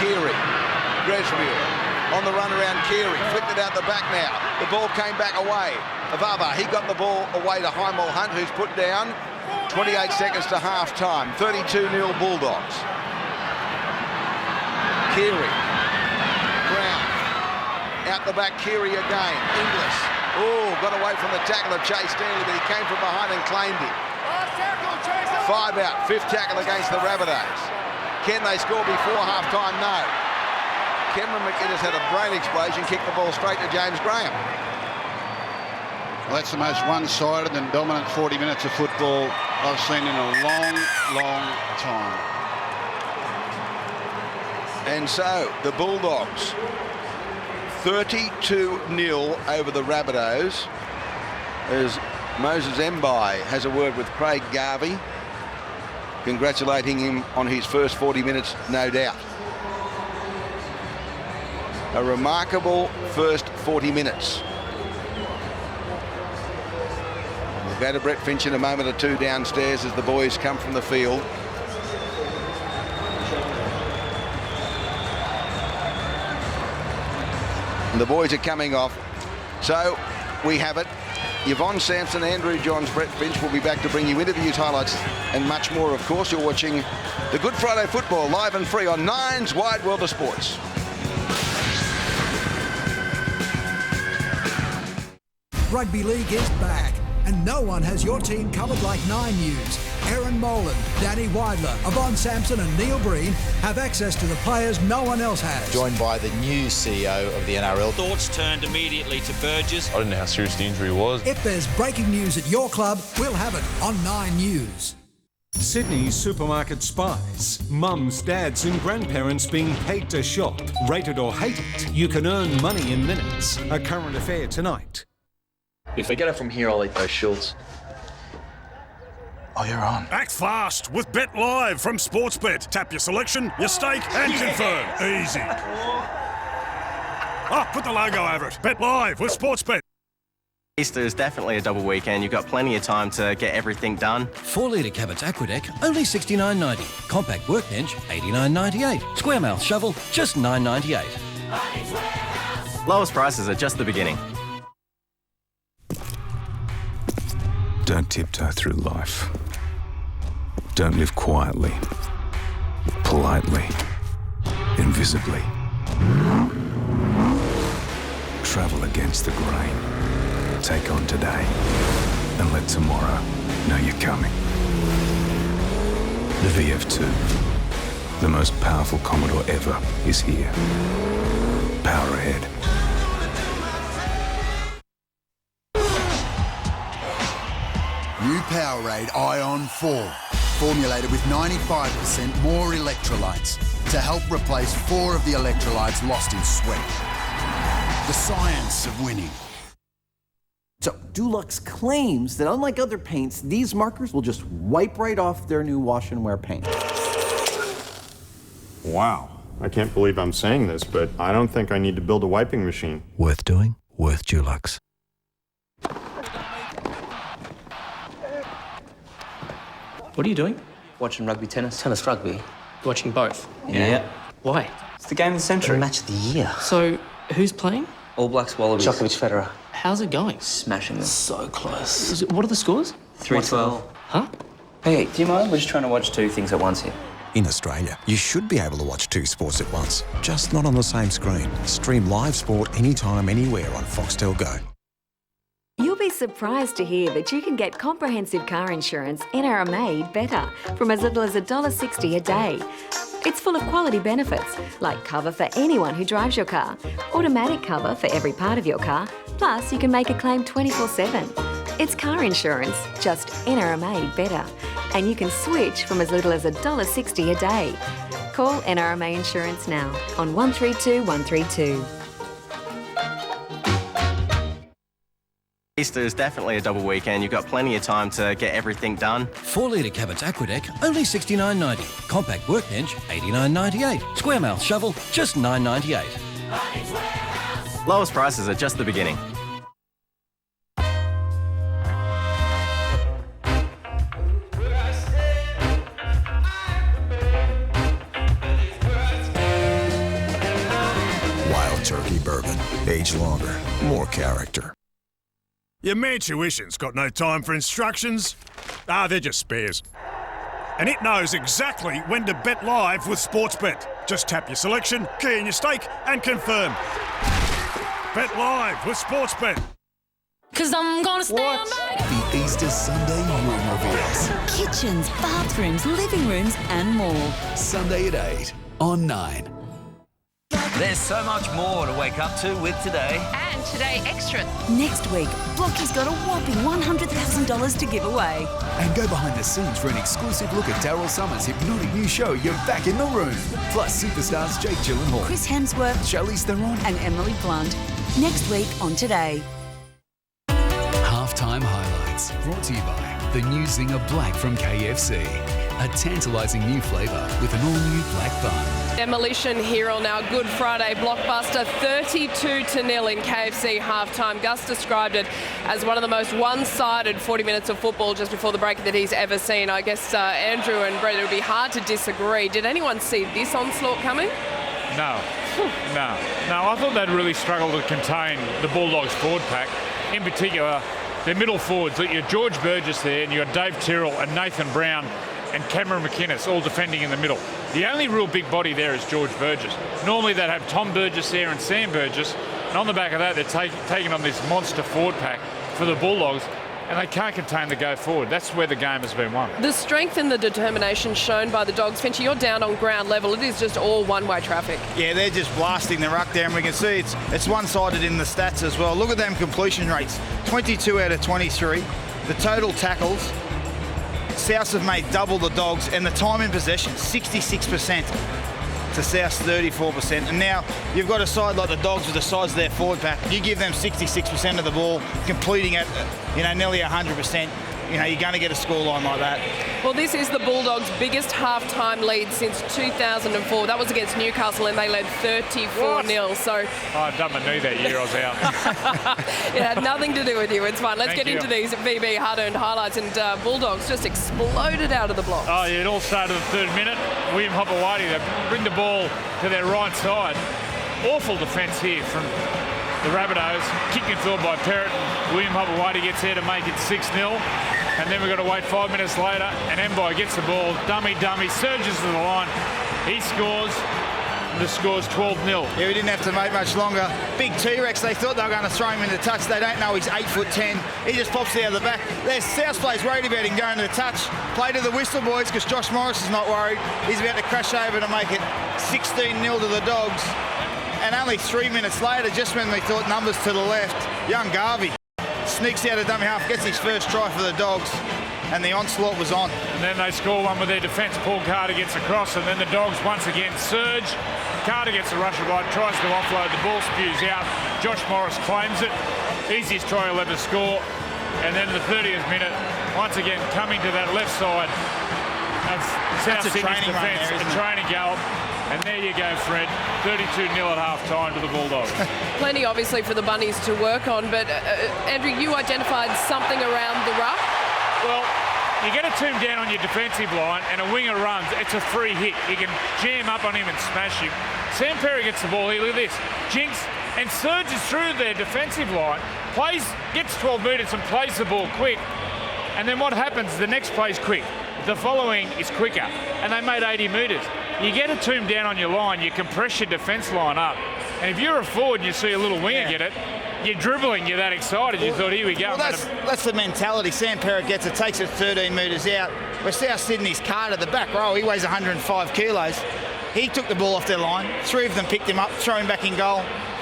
Keary, Gresmuir on the run around Keary, flicked it out the back now. The ball came back away. Avava, he got the ball away to Hymel Hunt, who's put down. 28 seconds to half-time, 32-0 Bulldogs. Keary, Brown, out the back, Keary again. Inglis, got away from the tackle of Chase Stanley, but he came from behind and claimed him. 5 out, 5th tackle against the Rabbitohs. Can they score before half-time? No. Cameron McInnes had a brain explosion, kicked the ball straight to James Graham. Well, that's the most one-sided and dominant 40 minutes of football I've seen in a long, long time. And so, the Bulldogs, 32-0 over the Rabbitohs, as Moses Mbai has a word with Craig Garvey, congratulating him on his first 40 minutes, no doubt. A remarkable first 40 minutes. We'll go to Brett Finch in a moment or two downstairs as the boys come from the field. And the boys are coming off. So we have it. Yvonne Sampson, Andrew Johns, Brett Finch will be back to bring you interviews, highlights and much more. Of course, you're watching the Good Friday Football live and free on Nine's Wide World of Sports. Rugby League is back, and no one has your team covered like Nine News. Aaron Molan, Danny Weidler, Yvonne Sampson and Neil Breen have access to the players no one else has. Joined by the new CEO of the NRL. Thoughts turned immediately to Burgess. I don't know how serious the injury was. If there's breaking news at your club, we'll have it on Nine News. Sydney's supermarket spies. Mums, dads and grandparents being paid to shop. Rate it or hate it, you can earn money in minutes. A current affair tonight. If we get it from here, I'll eat those shorts. Oh, you're on. Act fast with Bet Live from Sportsbet. Tap your selection, your stake, and confirm. Easy. Put the logo over it. Bet Live with Sportsbet. Easter is definitely a double weekend. You've got plenty of time to get everything done. 4-litre Cabot's Aquadeck, only $69.90. Compact Workbench, $89.98. Square-mouth shovel, just $9.98. Lowest prices are just the beginning. Don't tiptoe through life. Don't live quietly, politely, invisibly. Travel against the grain. Take on today and let tomorrow know you're coming. The VF2, the most powerful Commodore ever, is here. Power ahead. New Powerade Ion 4, formulated with 95% more electrolytes to help replace 4 of the electrolytes lost in sweat. The science of winning. So Dulux claims that unlike other paints, these markers will just wipe right off their new wash and wear paint. Wow, I can't believe I'm saying this, but I don't think I need to build a wiping machine. Worth doing, worth Dulux. What are you doing? Watching rugby tennis. Tennis rugby? Watching both? Yeah. Why? It's the game of the century. Match of the year. So, who's playing? All Blacks Wallabies. Djokovic Federer. How's it going? Smashing them. So close. What are the scores? 3-12. Huh? Hey, do you mind? We're just trying to watch 2 things at once here. In Australia, you should be able to watch 2 sports at once, just not on the same screen. Stream live sport anytime, anywhere on Foxtel Go. You'll be surprised to hear that you can get comprehensive car insurance NRMA made better from as little as $1.60 a day. It's full of quality benefits, like cover for anyone who drives your car, automatic cover for every part of your car, plus you can make a claim 24/7. It's car insurance, just NRMA better. And you can switch from as little as $1.60 a day. Call NRMA Insurance now on 132 132. Easter is definitely a double weekend. You've got plenty of time to get everything done. 4-litre Cabot's Aquadeck, only $69.90. Compact workbench, $89.98. Square mouth shovel, just $9.98. Lowest prices are just the beginning. Wild Turkey Bourbon. Aged longer, more character. Your Mantuition's got no time for instructions. They're just spares. And it knows exactly when to bet live with Sportsbet. Just tap your selection, key in your stake, and confirm. Bet live with Sportsbet. Cause I'm gonna stay on back. The Easter Sunday room reveals. Kitchens, bathrooms, living rooms, and more. Sunday at 8 on 9. There's so much more to wake up to with Today. And Today Extra. Next week, Blockie's got a whopping $100,000 to give away. And go behind the scenes for an exclusive look at Daryl Summers' hypnotic new show, You're Back in the Room. Plus superstars Jake Gyllenhaal, Chris Hemsworth, Charlize Theron, and Emily Blunt. Next week on Today. Halftime highlights brought to you by the new Zinger Black from KFC. A tantalising new flavour with an all-new black bun. Demolition here on our Good Friday blockbuster, 32-0 in KFC halftime. Gus described it as one of the most one-sided 40 minutes of football just before the break that he's ever seen. I guess Andrew and Brett, it would be hard to disagree. Did anyone see this onslaught coming? No. No. I thought they'd really struggled to contain the Bulldogs forward pack. In particular, their middle forwards. You've got George Burgess there, and you've got Dave Tyrrell and Nathan Brown and Cameron McInnes all defending in the middle. The only real big body there is George Burgess. Normally they'd have Tom Burgess there and Sam Burgess, and on the back of that they're taking on this monster forward pack for the Bulldogs, and they can't contain the go forward. That's where the game has been won. The strength and the determination shown by the Dogs. Finchy, you're down on ground level. It is just all one-way traffic. Yeah, they're just blasting the ruck there, and we can see it's one-sided in the stats as well. Look at them completion rates, 22 out of 23. The total tackles, Souths have made double the Dogs, and the time in possession, 66% to South's 34%. And now you've got a side like the Dogs with the size of their forward pack. You give them 66% of the ball, completing at nearly 100%. You're going to get a scoreline like that. Well, this is the Bulldogs' biggest half-time lead since 2004. That was against Newcastle, and they led 34-0. So I done my knee that year. I was out. It had nothing to do with you. It's fine. Let's Thank get you. into these VB hard-earned highlights. And Bulldogs just exploded out of the blocks. Oh, yeah, it all started in the third minute. William Hopewadi, they bring the ball to their right side. Awful defence here from the Rabbitohs. Kick and field by Perrott. William Hopewadi gets there to make it 6-0. And then we've got to wait 5 minutes later, and Mbai gets the ball, dummy, surges to the line. He scores, and the score's 12-0. Yeah, we didn't have to wait much longer. Big T-Rex, they thought they were going to throw him in the touch. They don't know he's 8'10". He just pops out of the back. There's South plays worried about him going to the touch. Play to the whistle, boys, because Josh Morris is not worried. He's about to crash over to make it 16-0 to the Dogs. And only 3 minutes later, just when we thought numbers to the left, young Garvey sneaks out of dummy half, gets his first try for the Dogs, and the onslaught was on. And then they score one with their defence. Paul Carter gets across, and then the Dogs once again surge. Carter gets a rush of right, tries to offload, the ball spews out. Josh Morris claims it. Easiest try he'll ever score. And then the 30th minute, once again coming to that left side of South Sydney's defence, a training gallop. And there you go, Fred. 32-0 at half-time to the Bulldogs. Plenty, obviously, for the Bunnies to work on. But, Andrew, you identified something around the ruck. Well, you get a tomb down on your defensive line and a winger runs. It's a free hit. You can jam up on him and smash him. Sam Perry gets the ball here. Look at this. Jinks and surges through their defensive line, gets 12 metres and plays the ball quick. And then what happens? The next play's quick. The following is quicker. And they made 80 metres. You get a tomb down on your line, you compress your defence line up. And if you're a forward and you see a little winger get it, you're dribbling, you're that excited, you thought, here we go. Well, that's the mentality. Sam Perrott gets it, takes it 13 metres out. We're South Sydney's Carter, the back row, he weighs 105 kilos. He took the ball off their line. 3 of them picked him up, threw him back in goal,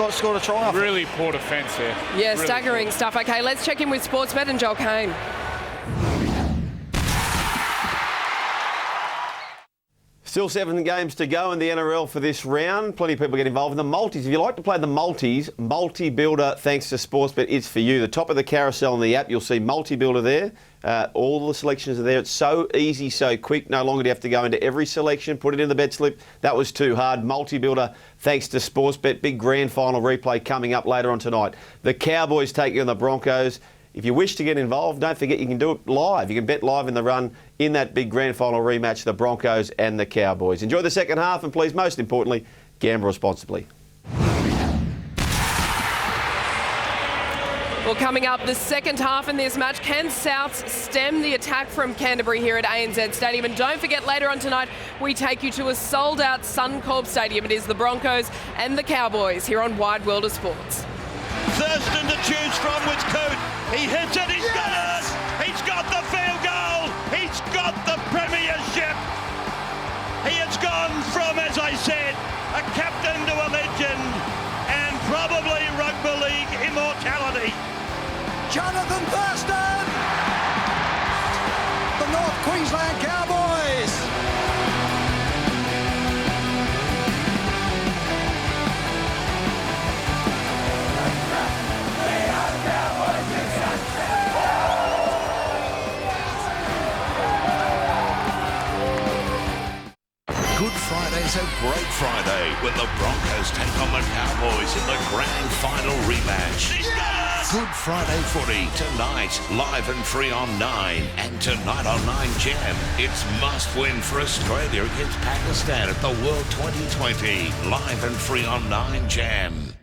scored a try off it. Really poor defence there. Yeah, Really staggering poor. stuff. Okay, let's check in with Sportsbet and Joel Kane. Still 7 games to go in the NRL for this round. Plenty of people get involved in the multis. If you like to play the multis, Multi Builder, thanks to Sportsbet, it's for you. The top of the carousel in the app, you'll see Multi Builder there. All the selections are there. It's so easy, so quick. No longer do you have to go into every selection, put it in the bet slip. That was too hard. Multi Builder, thanks to Sportsbet. Big grand final replay coming up later on tonight. The Cowboys taking on the Broncos. If you wish to get involved, don't forget you can do it live. You can bet live in the run in that big grand final rematch, the Broncos and the Cowboys. Enjoy the second half and please, most importantly, gamble responsibly. Well, coming up, the second half in this match. Can Souths stem the attack from Canterbury here at ANZ Stadium? And don't forget, later on tonight, we take you to a sold-out Suncorp Stadium. It is the Broncos and the Cowboys here on Wide World of Sports. Thurston to choose from with Coote. He hits it, he's got it! He's got the field goal! He's got the premiership! He has gone from, as I said, a captain to a legend and probably rugby league immortality. Jonathan Thurston! The North Queensland Cowboys! Good Friday's a great Friday when the Broncos take on the Cowboys in the grand final rematch. Good Friday footy tonight, live and free on 9. And tonight on 9 Jam, it's must win for Australia against Pakistan at the World 2020. Live and free on 9 Jam.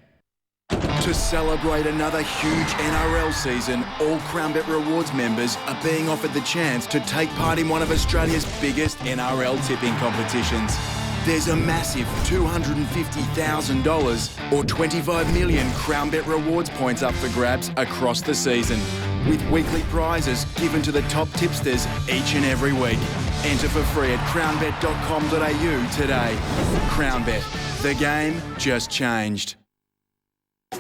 To celebrate another huge NRL season, all CrownBet Rewards members are being offered the chance to take part in one of Australia's biggest NRL tipping competitions. There's a massive $250,000 or 25 million CrownBet Rewards points up for grabs across the season, with weekly prizes given to the top tipsters each and every week. Enter for free at crownbet.com.au today. CrownBet, the game just changed.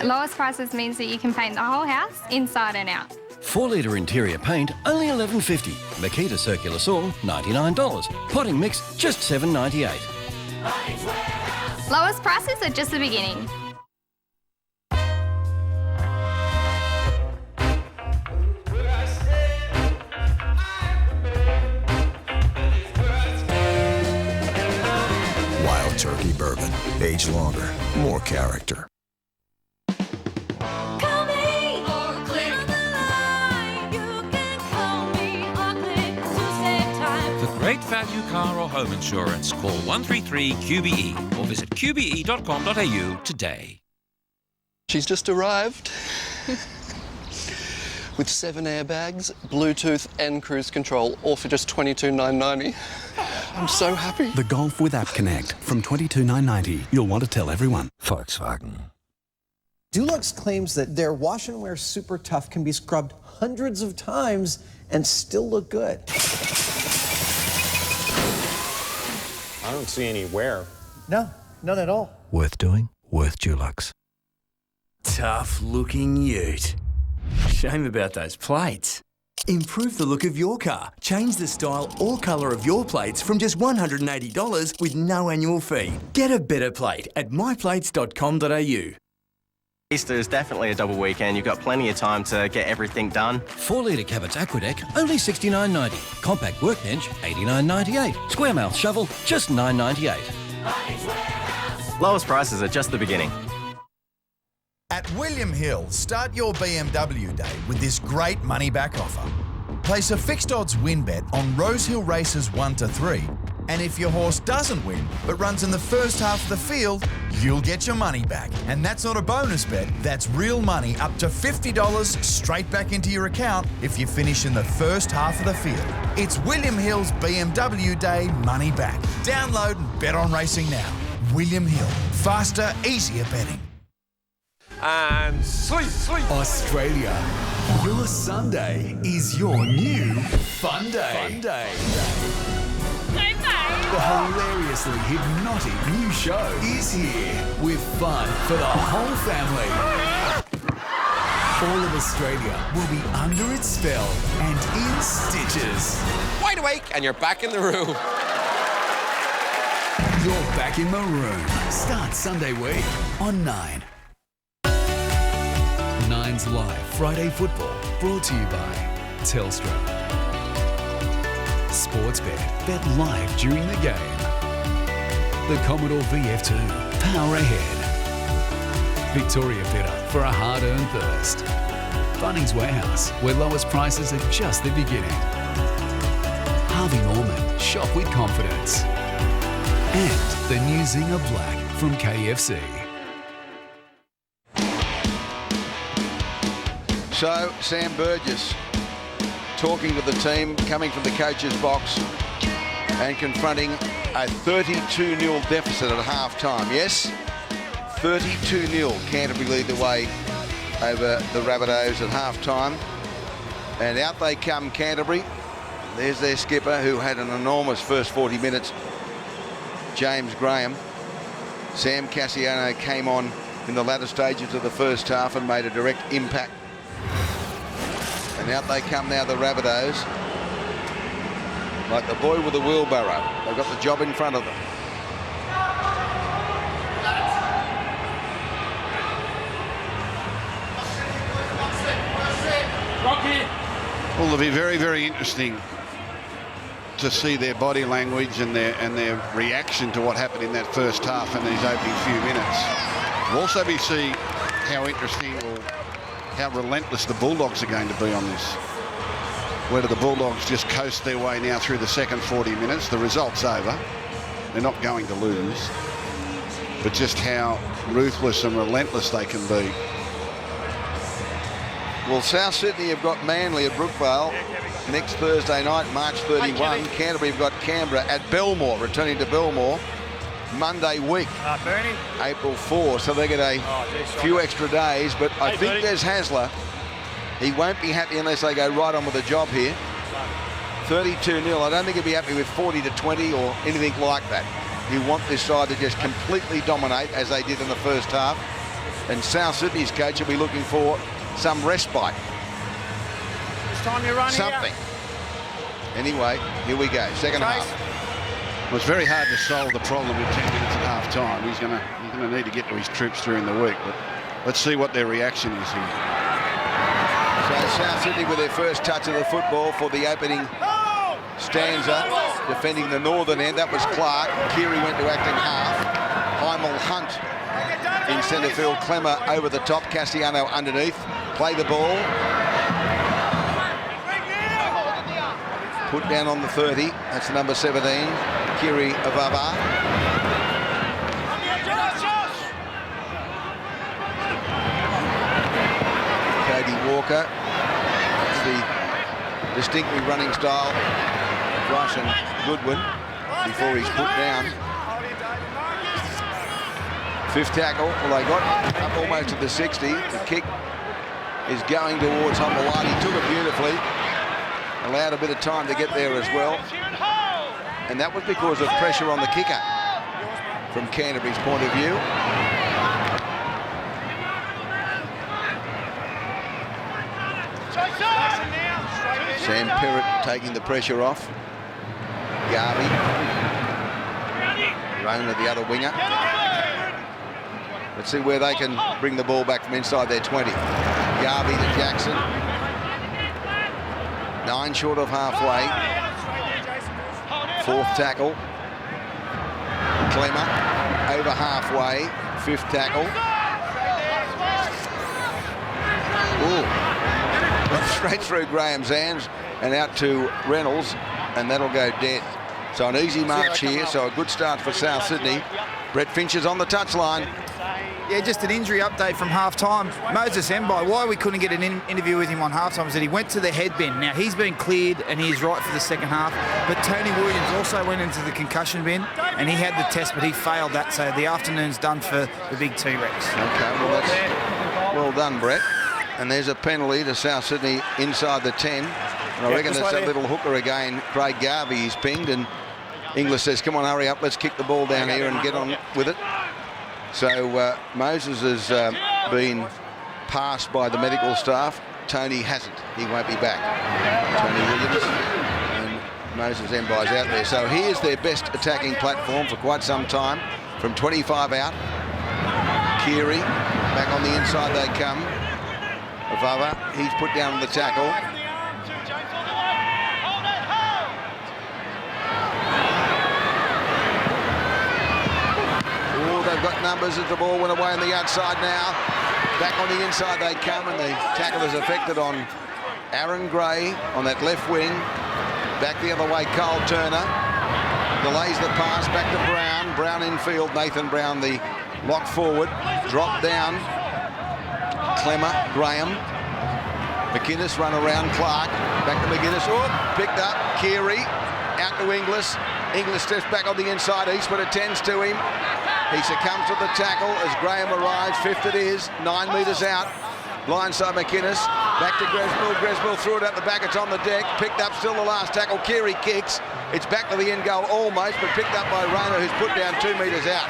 Lowest prices means that you can paint the whole house inside and out. 4 litre interior paint, only $11.50. Makita circular saw, $99. Potting mix, just $7.98. Lowest prices are just the beginning. Wild Turkey Bourbon. Aged longer, more character. Great value car or home insurance. Call 133-QBE or visit qbe.com.au today. She's just arrived with 7 airbags, Bluetooth and cruise control, all for just $22,990. I'm so happy. The Golf with App Connect from $22,990. You'll want to tell everyone. Volkswagen. Dulux claims that their wash and wear Super Tough can be scrubbed hundreds of times and still look good. I don't see any wear. No, none at all. Worth doing, worth Dulux. Tough looking ute. Shame about those plates. Improve the look of your car. Change the style or colour of your plates from just $180 with no annual fee. Get a better plate at myplates.com.au. Easter is definitely a double weekend. You've got plenty of time to get everything done. 4 litre Cabot's Aquadeck, only $69.90. Compact workbench, $89.98. Square-mouth shovel, just $9.98. Lowest prices are just the beginning. At William Hill, start your BMW day with this great money-back offer. Place a fixed odds win bet on Rosehill races 1 to 3, and if your horse doesn't win but runs in the first half of the field, you'll get your money back. And that's not a bonus bet, that's real money up to $50 straight back into your account if you finish in the first half of the field. It's William Hill's BMW Day money back. Download and bet on racing now. William Hill. Faster, easier betting. And sleep. Australia, your Sunday is your new fun day. Bye-bye. The hilariously hypnotic new show is here with fun for the whole family. All of Australia will be under its spell and in stitches. Wide awake and you're back in the room. You're back in the room. Start Sunday week on 9. 9's Live Friday Football brought to you by Telstra. Sportsbet. Bet live during the game. The Commodore VF2. Power ahead. Victoria Bitter for a hard-earned thirst. Bunnings Warehouse, where lowest prices are just the beginning. Harvey Norman. Shop with confidence. And the new Zinger Black from KFC. So, Sam Burgess talking to the team, coming from the coach's box and confronting a 32-0 deficit at half-time. Yes, 32-0. Canterbury lead the way over the Rabbitohs at half-time. And out they come, Canterbury. There's their skipper, who had an enormous first 40 minutes, James Graham. Sam Cassiano came on in the latter stages of the first half and made a direct impact. And out they come now, the Rabbitohs. Like the boy with the wheelbarrow. They've got the job in front of them. Well, it'll be very, very interesting to see their body language and their reaction to what happened in that first half in these opening few minutes. We'll also see how interesting or how relentless the Bulldogs are going to be on this. Whether the Bulldogs just coast their way now through the second 40 minutes, the result's over. They're not going to lose. But just how ruthless and relentless they can be. Well, South Sydney have got Manly at Brookvale next Thursday night, March 31. Canterbury have got Canberra at Belmore, returning to Belmore Monday week, April 4. So they get a few extra days. But I think there's Hasler. He won't be happy unless they go right on with the job here. 32-0. I don't think he'll be happy with 40-20 or anything like that. You want this side to just completely dominate as they did in the first half. And South Sydney's coach will be looking for some respite. This time you're running something. Anyway, here we go. Second half. Well, it's very hard to solve the problem in 10 minutes at half time. He's going to need to get to his troops during the week. But let's see what their reaction is here. So South Sydney with their first touch of the football for the opening stanza, defending the northern end. That was Clark. Keary went to acting half. Heimel Hunt in centre field. Clemmer over the top. Cassiano underneath. Play the ball. Put down on the 30. That's number 17. Keary Avava. Cody Walker. That's the distinctly running style of Rush and Goodwin before he's put down. Fifth tackle. Well, they got up almost to the 60. The kick is going towards Homelati. Took it beautifully. Allowed a bit of time to get there as well. And that was because of pressure on the kicker from Canterbury's point of view. Sam Perrott taking the pressure off. Garvey. Rona, the other winger. Let's see where they can bring the ball back from inside their 20. Garvey to Jackson. 9 short of halfway. Fourth tackle. Clemmer over halfway. Fifth tackle. Ooh. Straight through Graham's hands and out to Reynolds, and that'll go dead. So an easy march here, so a good start for South Sydney. Brett Finch is on the touchline. Yeah, just an injury update from half-time. Moses Mbai, why we couldn't get an interview with him on half-time is that he went to the headbin. Now, he's been cleared and he's right for the second half, but Tony Williams also went into the concussion bin and he had the test, but he failed that, so the afternoon's done for the big T-Rex. Okay, well, that's well done, Brett. And there's a penalty to South Sydney inside the 10. And I reckon that's that little hooker again. Craig Garvey is pinged, and Inglis says, come on, hurry up, let's kick the ball down here and get on with it. So Moses has been passed by the medical staff. Tony hasn't. He won't be back. Tony Williams and Moses Mbai's out there. So here's their best attacking platform for quite some time. From 25 out. Keary, back on the inside they come. Avava, he's put down on the tackle. Oh, they've got numbers as the ball went away on the outside now. Back on the inside they come, and the tackle is affected on Aaron Gray on that left wing. Back the other way, Carl Turner. Delays the pass back to Brown. Brown in field. Nathan Brown, the lock forward. Drop down. Clemmer, Graham. McInnes run around Clark. Back to McInnes. Oh, picked up. Keary. Out to Inglis. Inglis steps back on the inside. Eastwood attends to him. He succumbs to the tackle as Graham arrives. Fifth it is. 9 metres out. Blindside McInnes. Back to Gresmill. Gresmill threw it out the back. It's on the deck. Picked up still the last tackle. Keary kicks. It's back to the end goal almost, but picked up by Rona, who's put down 2 metres out.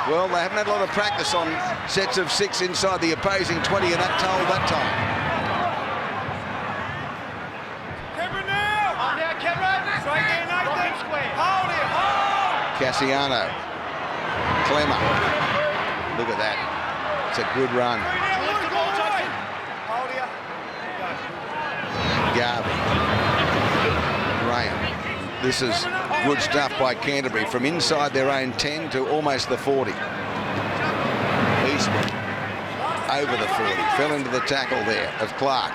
Well, they haven't had a lot of practice on sets of 6 inside the opposing 20, and that told that time. Cassiano. Clemmer. Look at that. It's a good run. Garvey. Graham. This is good stuff by Canterbury from inside their own 10 to almost the 40. Eastwood over the 40. Fell into the tackle there of Clark.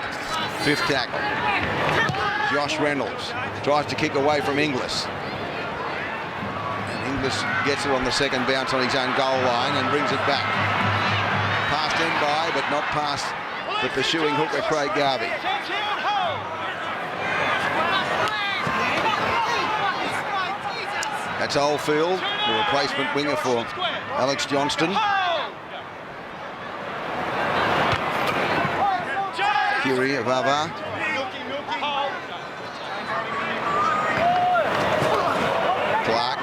5th tackle. Josh Reynolds tries to kick away from Inglis. Inglis gets it on the second bounce on his own goal line and brings it back. Passed in by, but not past the pursuing hooker Craig Garvey. That's Oldfield, the replacement winger for Alex Johnston. Keary of Ava. Clark.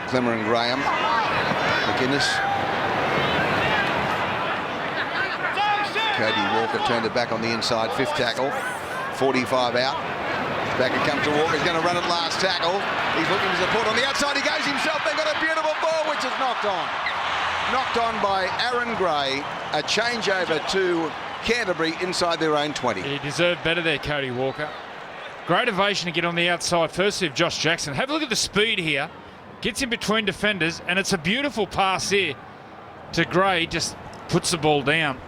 Clemmer and Graham. McInnes. Cody Walker turned it back on the inside. 5th tackle. 45 out. Back it comes to Walker. He's going to run it last tackle. He's looking for support on the outside. He goes himself. They've got a beautiful ball, which is knocked on. Knocked on by Aaron Gray. A changeover to Canterbury inside their own 20. He deserved better there, Cody Walker. Great ovation to get on the outside. Firstly of Josh Jackson. Have a look at the speed here. Gets in between defenders, and it's a beautiful pass here to Gray. Just puts the ball down.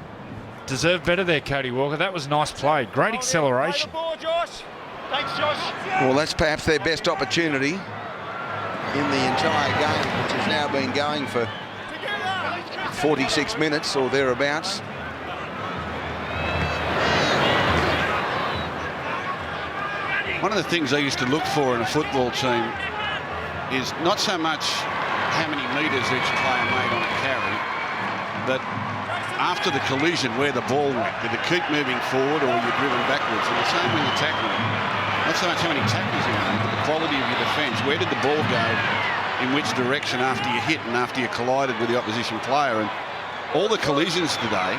Deserved better there, Cody Walker. That was nice play. Great acceleration. Thanks, Josh. Well, that's perhaps their best opportunity in the entire game, which has now been going for 46 minutes or thereabouts. One of the things I used to look for in a football team is not so much how many metres each player made on a carry, but after the collision where the ball went. Did it keep moving forward or you're driven backwards? And the same when you're tackling. Not so much how many tackles you made, but the quality of your defence. Where did the ball go in which direction after you hit and after you collided with the opposition player? And all the collisions today,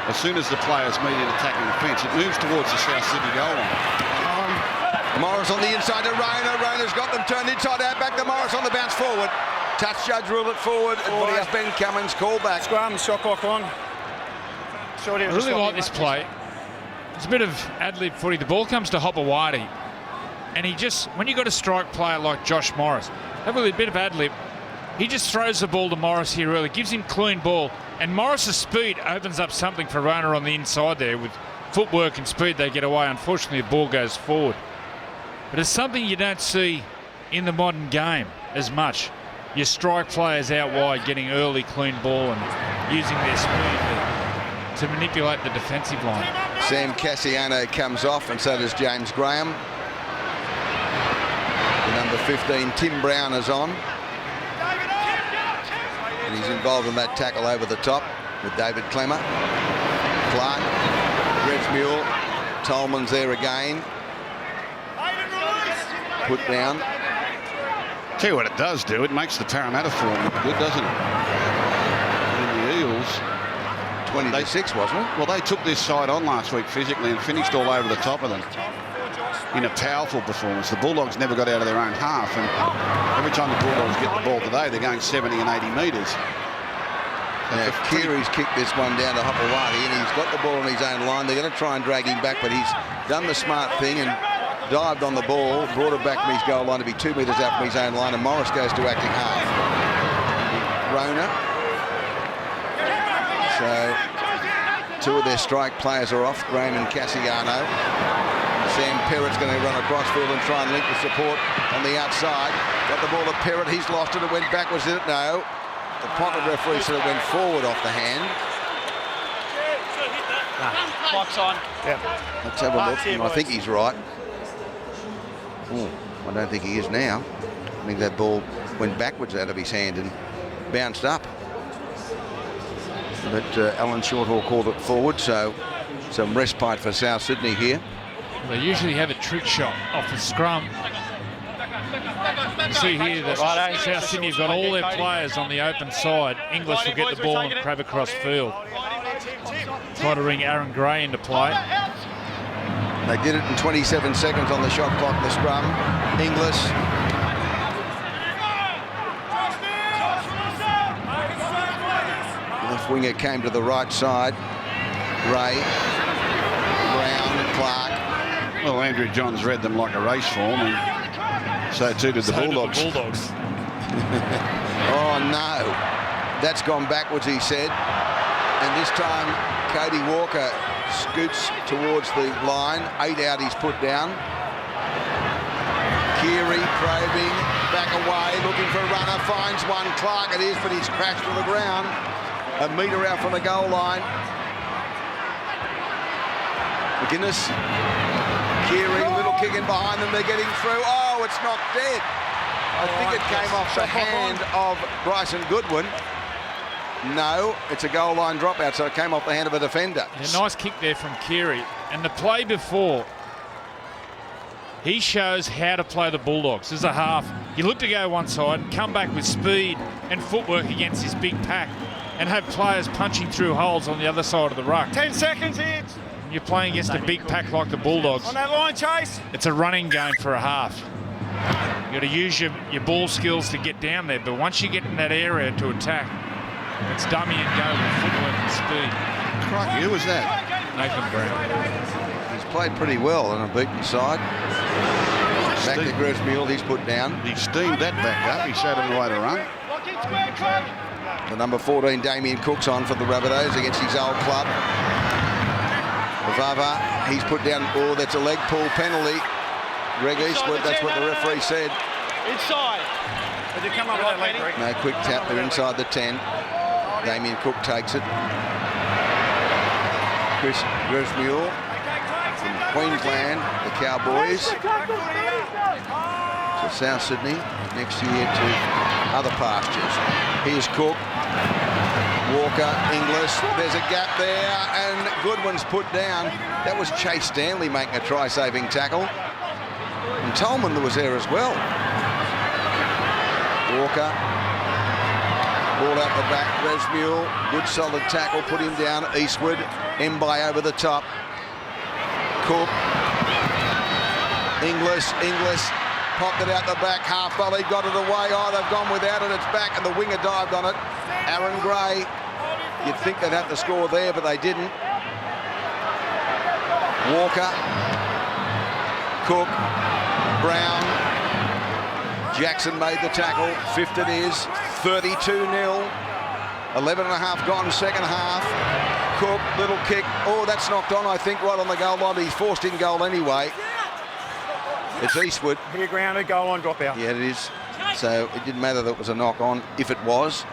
as soon as the players meet in attacking the fence, it moves towards the South Sydney goal line. Morris on the inside to Rona. Rona's got them turned inside out. Back to Morris on the bounce forward. Touch judge ruled it forward. Advised Ben Cummins. Call back. Scrum, shot clock on. I really like this play. It's a bit of ad-lib footy. The ball comes to Hopewadi, and he just, when you got a strike player like Josh Morris, have a bit of ad-lib. He just throws the ball to Morris here early, gives him clean ball, and Morris's speed opens up something for Rona on the inside there. With footwork and speed, they get away. Unfortunately, the ball goes forward. But it's something you don't see in the modern game as much. Your strike players out wide getting early clean ball and using their speed to manipulate the defensive line. Sam Cassiano comes off, and so does James Graham. The number 15, Tim Brown, is on. And he's involved in that tackle over the top with David Clemmer. Clark, Gretsmuir, Tolman's there again. put down. Tell you what it does do, it makes the Parramatta form look good, doesn't it? And the Eels, 20-6, wasn't it? Well, they took this side on last week physically and finished all over the top of them in a powerful performance. The Bulldogs never got out of their own half, and every time the Bulldogs get the ball today, they're going 70 and 80 metres. Now, Keary's kicked this one down to Hopewadi, and he's got the ball on his own line. They're going to try and drag him back, but he's done the smart thing and dived on the ball, brought it back from his goal line to be 2 metres out from his own line, and Morris goes to acting half. Rona. So 2 of their strike players are off, Graham and Cassiano. Sam Perrett's going to run across field and try and link the support on the outside. Got the ball to Perrett, he's lost it, it went backwards, did it? No. The Potter referee said it went forward off the hand. Clock's on. Yep. Let's have a look. I think he's right. Ooh, I don't think he is now. I think that ball went backwards out of his hand and bounced up. But Alan Shorthall called it forward, so some respite for South Sydney here. They usually have a trick shot off the scrum. You see here that South Sydney have got all their players on the open side. English will get the ball and crab across field. Try to bring Aaron Gray into play. They did it in 27 seconds on the shot clock, the scrum. English. Left winger came to the right side. Ray, Brown, Clark. Well, Andrew Johns read them like a race form, and so too did the Bulldogs. Oh, no. That's gone backwards, he said. And this time, Cody Walker scoots towards the line. 8 out, he's put down. Keary probing, back away, looking for a runner, finds one. Clark it is, but he's crashed to the ground. A metre out from the goal line. McInnes. Keary, little kick in behind them, they're getting through. Oh, it's knocked dead. I think it came off the hand of Bryson Goodwin. No, it's a goal line dropout, so it came off the hand of a defender. Yeah, nice kick there from Keary. And the play before, he shows how to play the Bulldogs. As a half, you look to go one side and come back with speed and footwork against this big pack and have players punching through holes on the other side of the ruck. 10 seconds here. You're playing against a big pack like the Bulldogs. On that line, Chase. It's a running game for a half. You've got to use your ball skills to get down there, but once you get in that area to attack, it's dummy and go with footwork and speed. Crikey, who was that? Nathan Brown. He's played pretty well on a beaten side. Back to Grosmule, he's put down. He steamed that back up, he showed him the way to run. The number 14, Damien Cook's on for the Rabbitohs against his old club. Vava, he's put down, oh, that's a leg pull penalty. Greg Eastwood, that's what the referee said. Inside. Did you come up with that leg, Greg? No, quick tap, they're inside the 10. Damien Cook takes it. Chris Grosmule from Queensland, the Cowboys. To South Sydney, next year to other pastures. Here's Cook. Walker, Inglis, there's a gap there, and Goodwin's put down. That was Chase Stanley making a try-saving tackle. And Tolman was there as well. Walker, ball out the back, Grosmule, good solid tackle, put him down. Eastwood, Mbai over the top. Cook, Inglis, popped it out the back, half volley, got it away. Oh, they've gone without it, it's back, and the winger dived on it. Aaron Gray, you'd think they'd have to score there, but they didn't. Walker, Cook, Brown, Jackson made the tackle, 5th it is, 32-0, 11 and a half gone second half. Cook, little kick, oh, that's knocked on, I think, right on the goal line, but he's forced in goal anyway. It's Eastwood. Here, grounded, goal on, drop out. Yeah, it is. So it didn't matter that it was a knock on, if it was,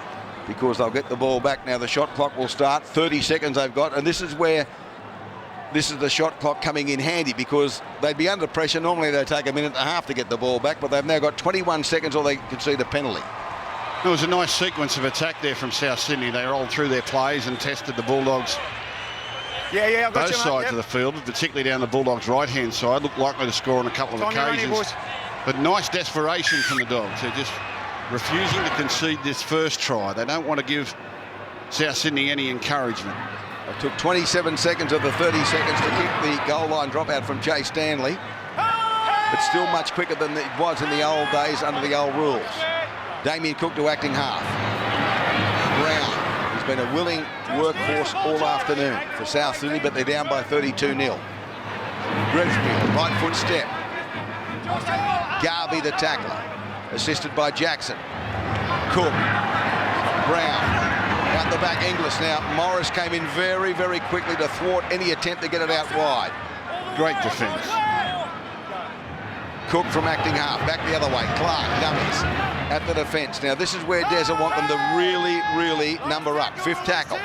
because they'll get the ball back now. The shot clock will start. 30 seconds they've got, and this is the shot clock coming in handy, because they'd be under pressure. Normally they take a minute and a half to get the ball back, but they've now got 21 seconds or they concede a penalty. It was a nice sequence of attack there from South Sydney. They rolled through their plays and tested the Bulldogs. I've got both sides of the field, particularly down the Bulldogs' right-hand side. Looked likely to score on a couple of occasions. But nice desperation from the Dogs. They're just refusing to concede this first try. They don't want to give South Sydney any encouragement. It took 27 seconds of the 30 seconds to kick the goal line dropout from Jay Stanley. But still much quicker than it was in the old days under the old rules. Damien Cook to acting half. Brown. He's been a willing workhorse all afternoon for South Sydney, but they're down by 32-0. Grevesfield, right foot step. Garvey the tackler, assisted by Jackson. Cook, Brown, out the back Inglis. Now Morris came in very, very quickly to thwart any attempt to get it out wide. Great defence. Cook from acting half, back the other way. Clark, dummies at the defence. Now this is where Deza want them to really, really number up. Fifth tackle.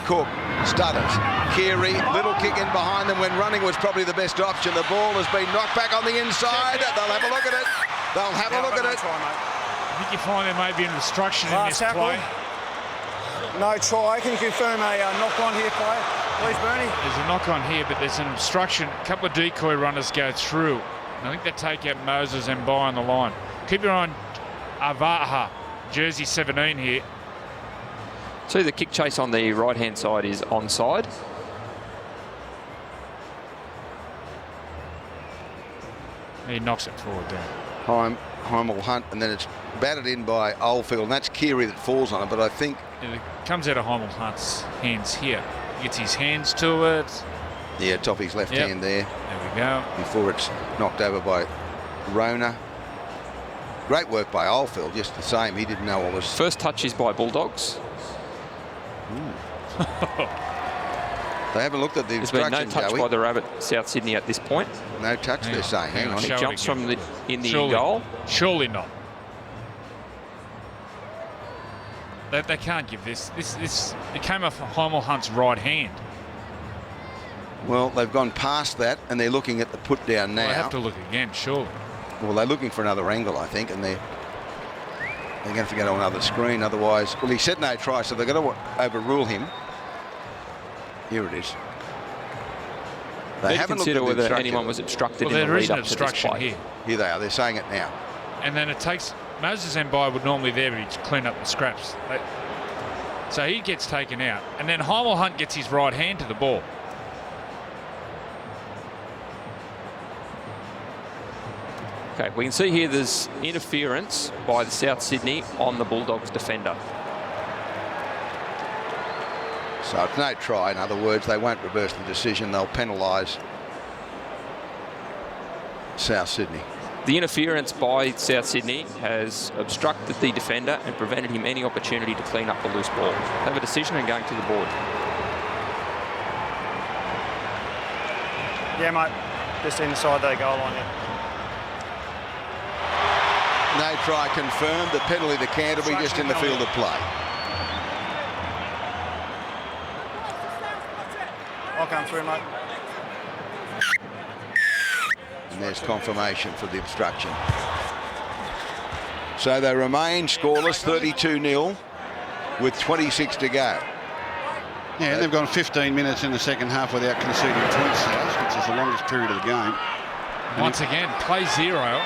Cook stutters. Keary, little kick in behind them when running was probably the best option. The ball has been knocked back on the inside. They'll have a look at it. They'll have a look at it. I think you find there may be an obstruction in this play. No try. Can you confirm a knock-on here, player? Please, Bernie. There's a knock-on here, but there's an obstruction. A couple of decoy runners go through. I think they take out Moses and Mbai on the line. Keep your eye on Avaha, jersey 17 here. So the kick chase on the right-hand side is onside. He knocks it forward there. Heimel Hunt, and then it's batted in by Oldfield, and that's Keary that falls on it, but I think... It comes out of Heimel Hunt's hands here. He gets his hands to it. Yeah, top his left hand there. There we go. Before it's knocked over by Rona. Great work by Oldfield, just the same. He didn't know what was... First touch is by Bulldogs. They haven't looked at the instructions, There's been no touch by the Rabbit South Sydney at this point. No touch, they're saying. Hang on. He jumps from the Surely, goal. Surely not. They can't give this. It came off Heimel Hunt's right hand. Well, they've gone past that, and they're looking at the put down now. Well, they have to look again, surely. Well, they're looking for another angle, I think, and they're going to have to go to another screen. Otherwise, well, he said no try, so they're going to overrule him. Here it is. They haven't consider looked at the whether anyone was obstructed in the lead up to this play. Here. Here they are. They're saying it now. And then it takes Moses and Mbai would normally there, but he's clean up the scraps. So he gets taken out, and then Heimel Hunt gets his right hand to the ball. Okay, we can see here there's interference by the South Sydney on the Bulldogs defender. So it's no try. In other words, they won't reverse the decision. They'll penalise South Sydney. The interference by South Sydney has obstructed the defender and prevented him any opportunity to clean up the loose ball. They have a decision and going to the board. Yeah, mate. Just inside the goal line, yeah. No try confirmed. The penalty to Canterbury just in the field of play. I'll come through, mate. And there's confirmation for the obstruction. So they remain scoreless, 32-0, with 26 to go. Yeah, they've gone 15 minutes in the second half without conceding points, which is the longest period of the game. Once again, play zero.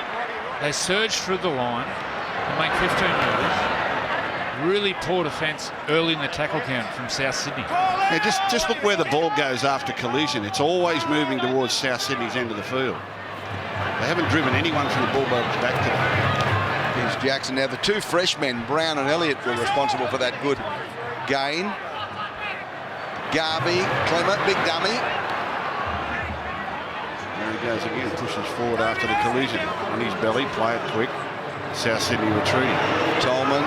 They surge through the line and make 15 metres. Really poor defence early in the tackle count from South Sydney. Yeah, just look where the ball goes after collision. It's always moving towards South Sydney's end of the field. They haven't driven anyone from the Bulldogs back to them. Here's Jackson. Now the two freshmen, Brown and Elliott, were responsible for that good gain. Garvey, Clement, big dummy. There he goes again, pushes forward after the collision. On his belly, play it quick. South Sydney retreating. Tolman,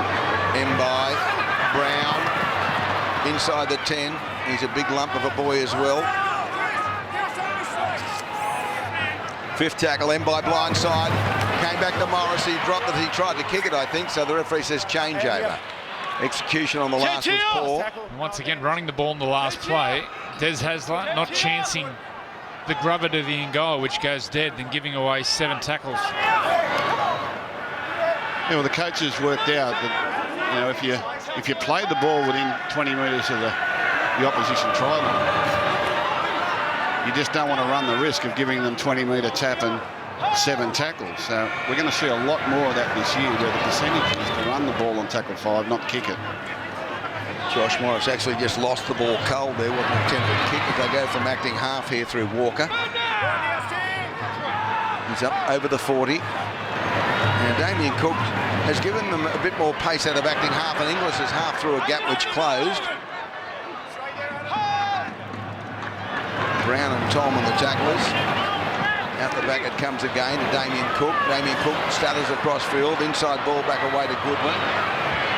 Mbai, Brown, inside the 10. He's a big lump of a boy as well. Fifth tackle, Mbai blindside. Came back to Morris. He dropped it. He tried to kick it, I think, so the referee says changeover. Execution on the last was poor. And once again, running the ball in the last play. Des Hasler not chancing the grubber to the in goal, which goes dead, then giving away 7 tackles. Yeah, well, the coaches worked out that, you know, if you play the ball within 20 metres of the opposition try line, you just don't want to run the risk of giving them 20-metre tap and 7 tackles. So we're going to see a lot more of that this year, where the percentage is to run the ball on tackle 5, not kick it. Josh Morris actually just lost the ball cold there. Wasn't an attempted kick as they go from acting half here through Walker. He's up over the 40. Now Damien Cook has given them a bit more pace out of acting half, and Inglis is half through a gap which closed. Brown and Tolman the tacklers. Out the back it comes again to Damien Cook. Damien Cook stutters across field. Inside ball back away to Goodwin.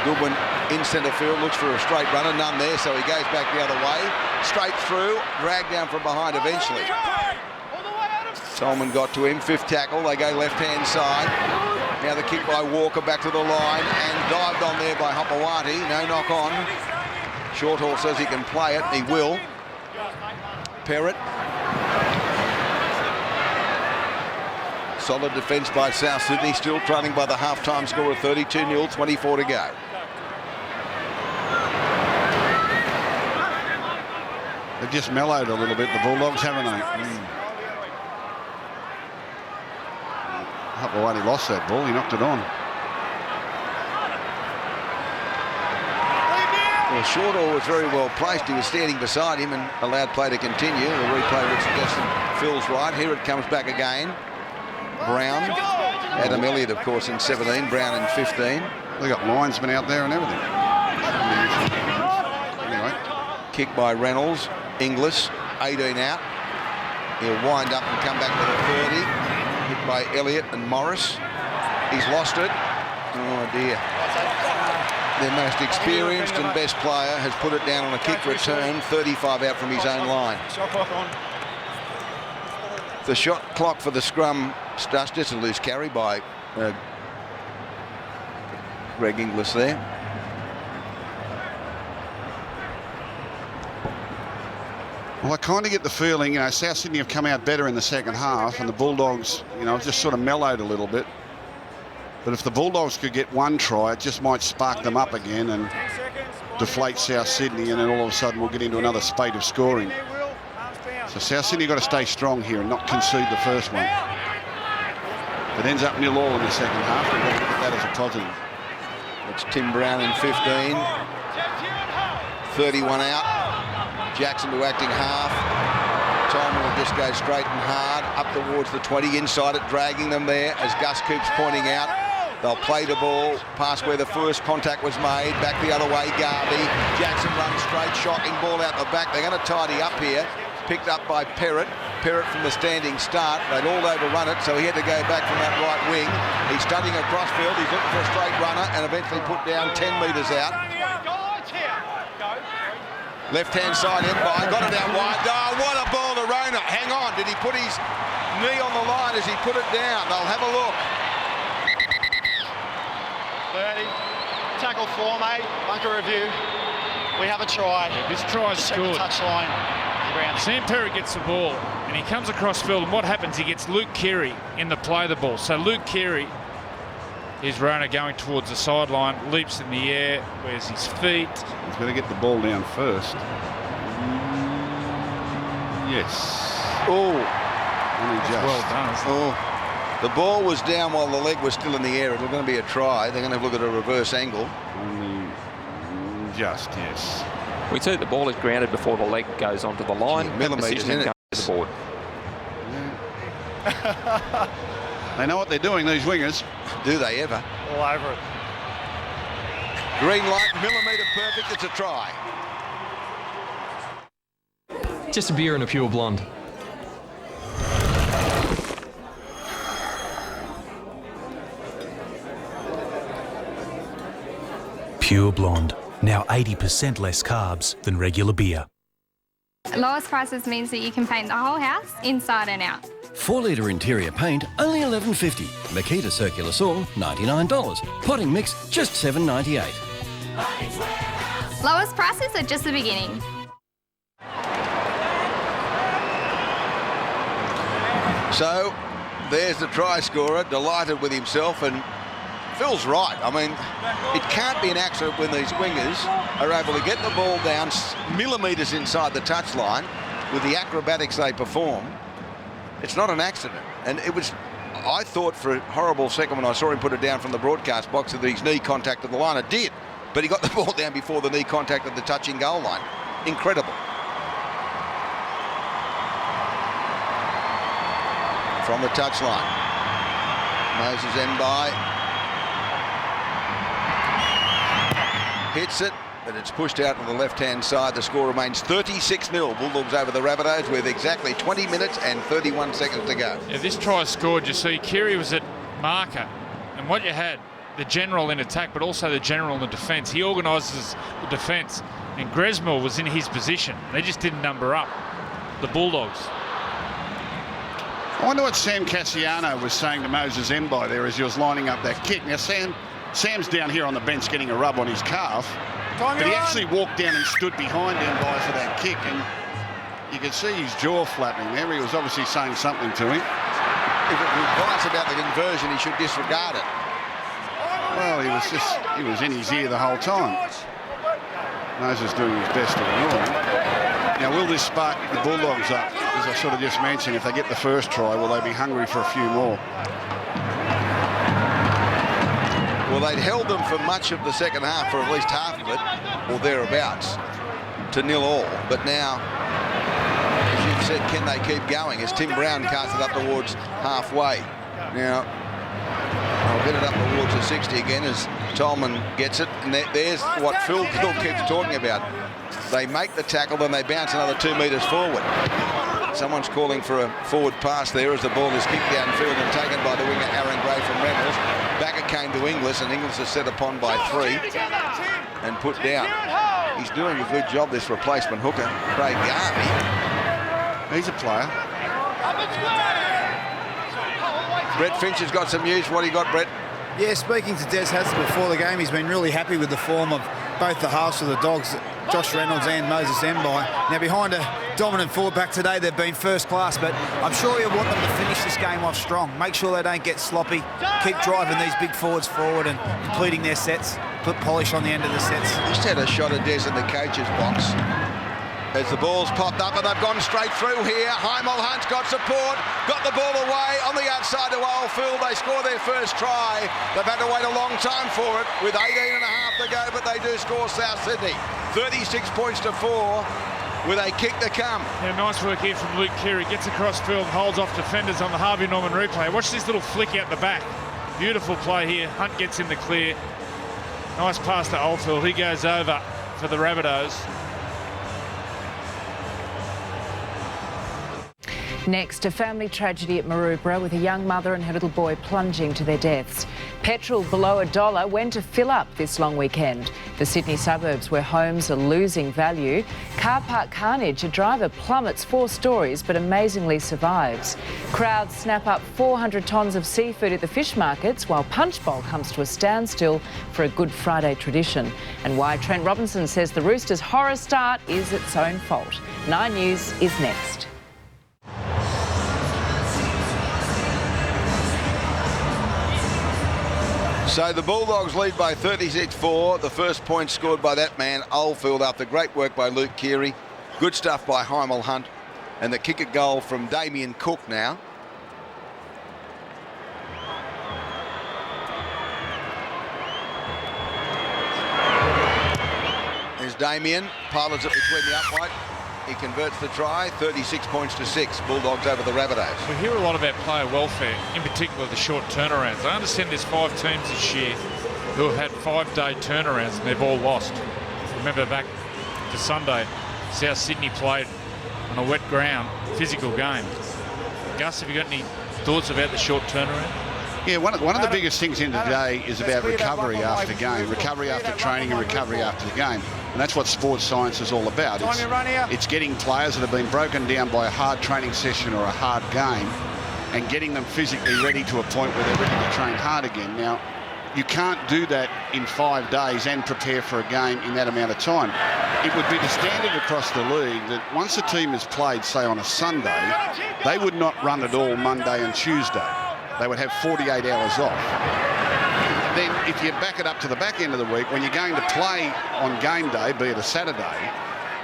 Goodwin in centre field, looks for a straight runner. None there, so he goes back the other way. Straight through, dragged down from behind eventually. Tolman got to him, 5th tackle. They go left-hand side. Now the kick by Walker back to the line and dived on there by Hopewadi. No knock on. Shorthall says he can play it, and he will. Perrott. Solid defence by South Sydney, still trailing by the half-time score of 32-0, 24 to go. They've just mellowed a little bit, the Bulldogs, haven't they? Hopewadi lost that ball, he knocked it on. Well, Shortall was very well placed. He was standing beside him and allowed play to continue. The replay would suggest Phil's right. Here it comes back again. Brown, Adam Elliott, of course, in 17, Brown in 15. They got linesmen out there and everything. Anyway. Kick by Reynolds, Inglis, 18 out. He'll wind up and come back to the 30. Hit by Elliott and Morris. He's lost it. Oh dear. Their most experienced and best player has put it down on a kick return, 35 out from his own line. The shot clock for the scrum starts. Just a loose carry by Greg Inglis there. Well, I kind of get the feeling, South Sydney have come out better in the second half, and the Bulldogs, just sort of mellowed a little bit. But if the Bulldogs could get 1 try, it just might spark them up again and deflate South Sydney, and then all of a sudden we'll get into another spate of scoring. So South Sydney got to stay strong here and not concede the first one. If it ends up 0-0 in the second half, we've got to look at that as a positive. It's Tim Brown in 15. 31 out. Jackson to acting half. Tolman will just go straight and hard up towards the 20, inside it, dragging them there as Gus keeps pointing out. They'll play the ball past where the first contact was made, back the other way, Garvey. Jackson runs straight, shocking ball out the back. They're going to tidy up here. Picked up by Perrott. Perrott from the standing start. They'd all overrun it, so he had to go back from that right wing. He's studying across field. He's looking for a straight runner and eventually put down 10 metres out. Left-hand side in by, got it out wide. Oh, what a ball to Rona. Hang on, did he put his knee on the line as he put it down? They'll have a look. 30, tackle for, mate. Bunker review. We have a try. Yeah, this try's good. Touchline. Sam Perry gets the ball and he comes across field, and what happens? He gets Luke Keary in the play the ball. So Luke Keary is Rona going towards the sideline, leaps in the air, where's his feet? He's going to get the ball down first. Yes. Oh. Only just. Well done. Oh. The ball was down while the leg was still in the air. It was going to be a try. They're going to have a look at a reverse angle. Only just, yes. We see the ball is grounded before the leg goes onto the line. Millimetres in it. To the board. Yeah. They know what they're doing, these wingers. Do they ever? All over it. Green light, millimetre perfect. It's a try. Just a beer and a pure blonde. Pure Blonde. Now 80% less carbs than regular beer. Lowest prices means that you can paint the whole house inside and out. 4-litre interior paint, only $11.50. Makita circular saw, $99. Potting mix, just $7.98. Lowest prices are just the beginning. So there's the try scorer, delighted with himself, and Phil's right. I mean, it can't be an accident when these wingers are able to get the ball down millimetres inside the touchline with the acrobatics they perform. It's not an accident. And it was I thought for a horrible second when I saw him put it down from the broadcast box that his knee contacted the line. It did, but he got the ball down before the knee contacted the touching goal line. Incredible. From the touchline, Moses Mbai hits it, but it's pushed out to the left-hand side. The score remains 36-0. Bulldogs over the Rabbitohs with exactly 20 minutes and 31 seconds to go. Yeah, this try scored, you see, Keary was at marker, and what you had, the general in attack, but also the general in the defence. He organises the defence, and Gresmill was in his position. They just didn't number up, the Bulldogs. I wonder what Sam Cassiano was saying to Moses Mbai there as he was lining up that kick. Now, Sam's down here on the bench getting a rub on his calf, but he actually walked down and stood behind Mbai for that kick, and you could see his jaw flapping there. He was obviously saying something to him. If it was advice about the conversion, he should disregard it. Well, he was in his ear the whole time. Moses doing his best to ignore him. Now, will this spark the Bulldogs up? As I sort of just mentioned, if they get the first try, will they be hungry for a few more? Well, they'd held them for much of the second half, for at least half of it, or thereabouts, to 0-0. But now, as you've said, can they keep going? As Tim Brown casts it up towards halfway. Now, I'll get it up towards the 60 again as Tolman gets it. And there's what Phil keeps talking about. They make the tackle, then they bounce another 2 metres forward. Someone's calling for a forward pass there as the ball is kicked downfield and taken by the winger Aaron Gray from Reynolds. Back it came to Inglis, and Inglis is set upon by 3 and put down. He's doing a good job, this replacement hooker, Craig Garvey. He's a player. Brett Finch has got some news. What do you got, Brett? Yeah, speaking to Des Hasler before the game, he's been really happy with the form of both the halves of the Dogs, Josh Reynolds and Moses Mbai. Now, behind a dominant forward back today, they've been first class, but I'm sure he'll want them to finish this game off strong. Make sure they don't get sloppy. Keep driving these big forwards forward and completing their sets. Put polish on the end of the sets. Just had a shot of Des in the coach's box as the ball's popped up, and they've gone straight through here. Heimel Hunt's got support, got the ball away on the outside to Oldfield. They score their first try. They've had to wait a long time for it with 18 and a half to go, but they do score South Sydney. 36 points to 4 with a kick to come. Yeah, nice work here from Luke Keary. Gets across field, holds off defenders on the Harvey Norman replay. Watch this little flick out the back. Beautiful play here. Hunt gets in the clear. Nice pass to Oldfield. He goes over for the Rabbitohs. Next, a family tragedy at Maroubra with a young mother and her little boy plunging to their deaths. Petrol below $1 went to fill up this long weekend. The Sydney suburbs where homes are losing value. Car park carnage, a driver plummets 4 stories but amazingly survives. Crowds snap up 400 tonnes of seafood at the fish markets while Punch Bowl comes to a standstill for a Good Friday tradition. And why Trent Robinson says the Roosters' horror start is its own fault. 9 News is next. So the Bulldogs lead by 36-4. The first point scored by that man, Oldfield, after great work by Luke Keary. Good stuff by Heimel Hunt. And the kick at goal from Damien Cook now. There's Damien, pilots it between the upright. He converts the try, 36 points to 6. Bulldogs over the Rabbitohs. We hear a lot about player welfare, in particular the short turnarounds. I understand there's 5 teams this year who have had 5-day turnarounds and they've all lost. Remember back to Sunday, South Sydney played on a wet ground, physical game. Gus, have you got any thoughts about the short turnaround? Yeah, one of the biggest things in today is about recovery after game, recovery after training and recovery after the game. And that's what sports science is all about. It's getting players that have been broken down by a hard training session or a hard game and getting them physically ready to a point where they're ready to train hard again. Now, you can't do that in 5 days and prepare for a game in that amount of time. It would be the standard across the league that once a team has played, say, on a Sunday, they would not run at all Monday and Tuesday. They would have 48 hours off. Then if you back it up to the back end of the week, when you're going to play on game day, be it a Saturday,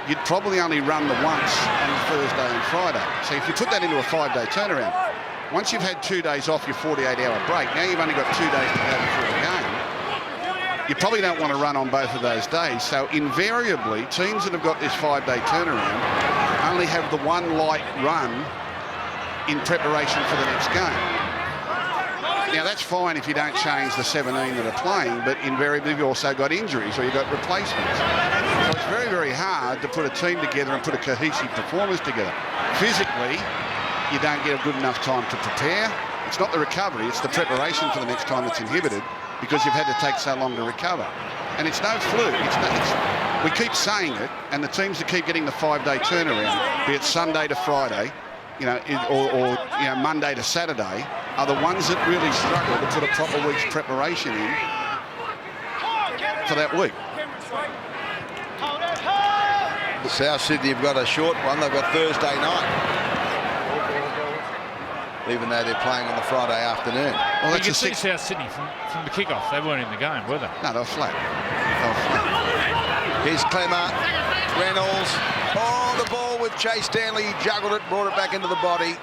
you'd probably only run the once on Thursday and Friday. So if you put that into a 5-day turnaround, once you've had 2 days off your 48-hour break, now you've only got 2 days to go before the game. You probably don't want to run on both of those days. So invariably, teams that have got this 5-day turnaround only have the one light run in preparation for the next game. Now, that's fine if you don't change the 17 that are playing, but invariably you've also got injuries or you've got replacements. So it's very, very hard to put a team together and put a cohesive performance together. Physically, you don't get a good enough time to prepare. It's not the recovery, it's the preparation for the next time that's inhibited because you've had to take so long to recover. And it's no fluke. We keep saying it, and the teams that keep getting the 5-day turnaround, be it Sunday to Friday, or Monday to Saturday, are the ones that really struggle to put a proper week's preparation in for that week. South Sydney have got a short one. They've got Thursday night, even though they're playing on the Friday afternoon. Well, you can see South Sydney from the kick-off. They weren't in the game, were they? No, they were flat. Here's Clemmer, Reynolds. Oh, the ball with Chase Stanley. He juggled it, brought it back into the body.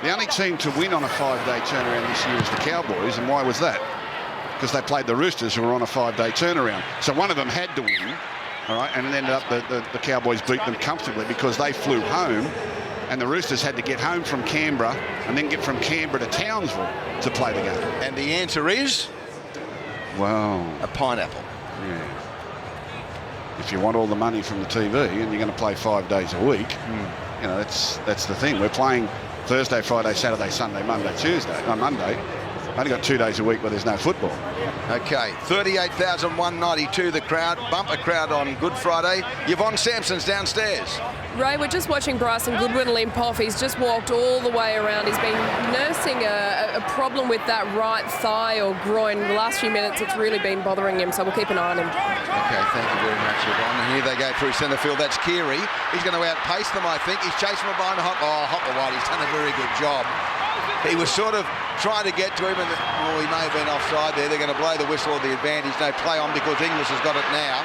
The only team to win on a 5-day turnaround this year is the Cowboys, and why was that? Because they played the Roosters, who were on a 5-day turnaround. So one of them had to win, all right, and it ended up the Cowboys beat them comfortably because they flew home, and the Roosters had to get home from Canberra and then get from Canberra to Townsville to play the game. And the answer is? Well, a pineapple. Yeah. If you want all the money from the TV and you're going to play 5 days a week, that's the thing. We're playing Thursday, Friday, Saturday, Sunday, Monday, Tuesday. On Monday, only got 2 days a week where there's no football. Okay, 38,192 the crowd. Bumper crowd on Good Friday. Yvonne Sampson's downstairs. Ray, we're just watching Bryson Goodwin limp off. He's just walked all the way around. He's been nursing a problem with that right thigh or groin. The last few minutes, it's really been bothering him, so we'll keep an eye on him. Okay, thank you very much, Yvonne. And here they go through centre field. That's Keary. He's going to outpace them, I think. He's chasing them behind Hopper-White. He's done a very good job. He was sort of trying to get to him, and he may have been offside there. They're going to blow the whistle of the advantage. No play on because Inglis has got it now.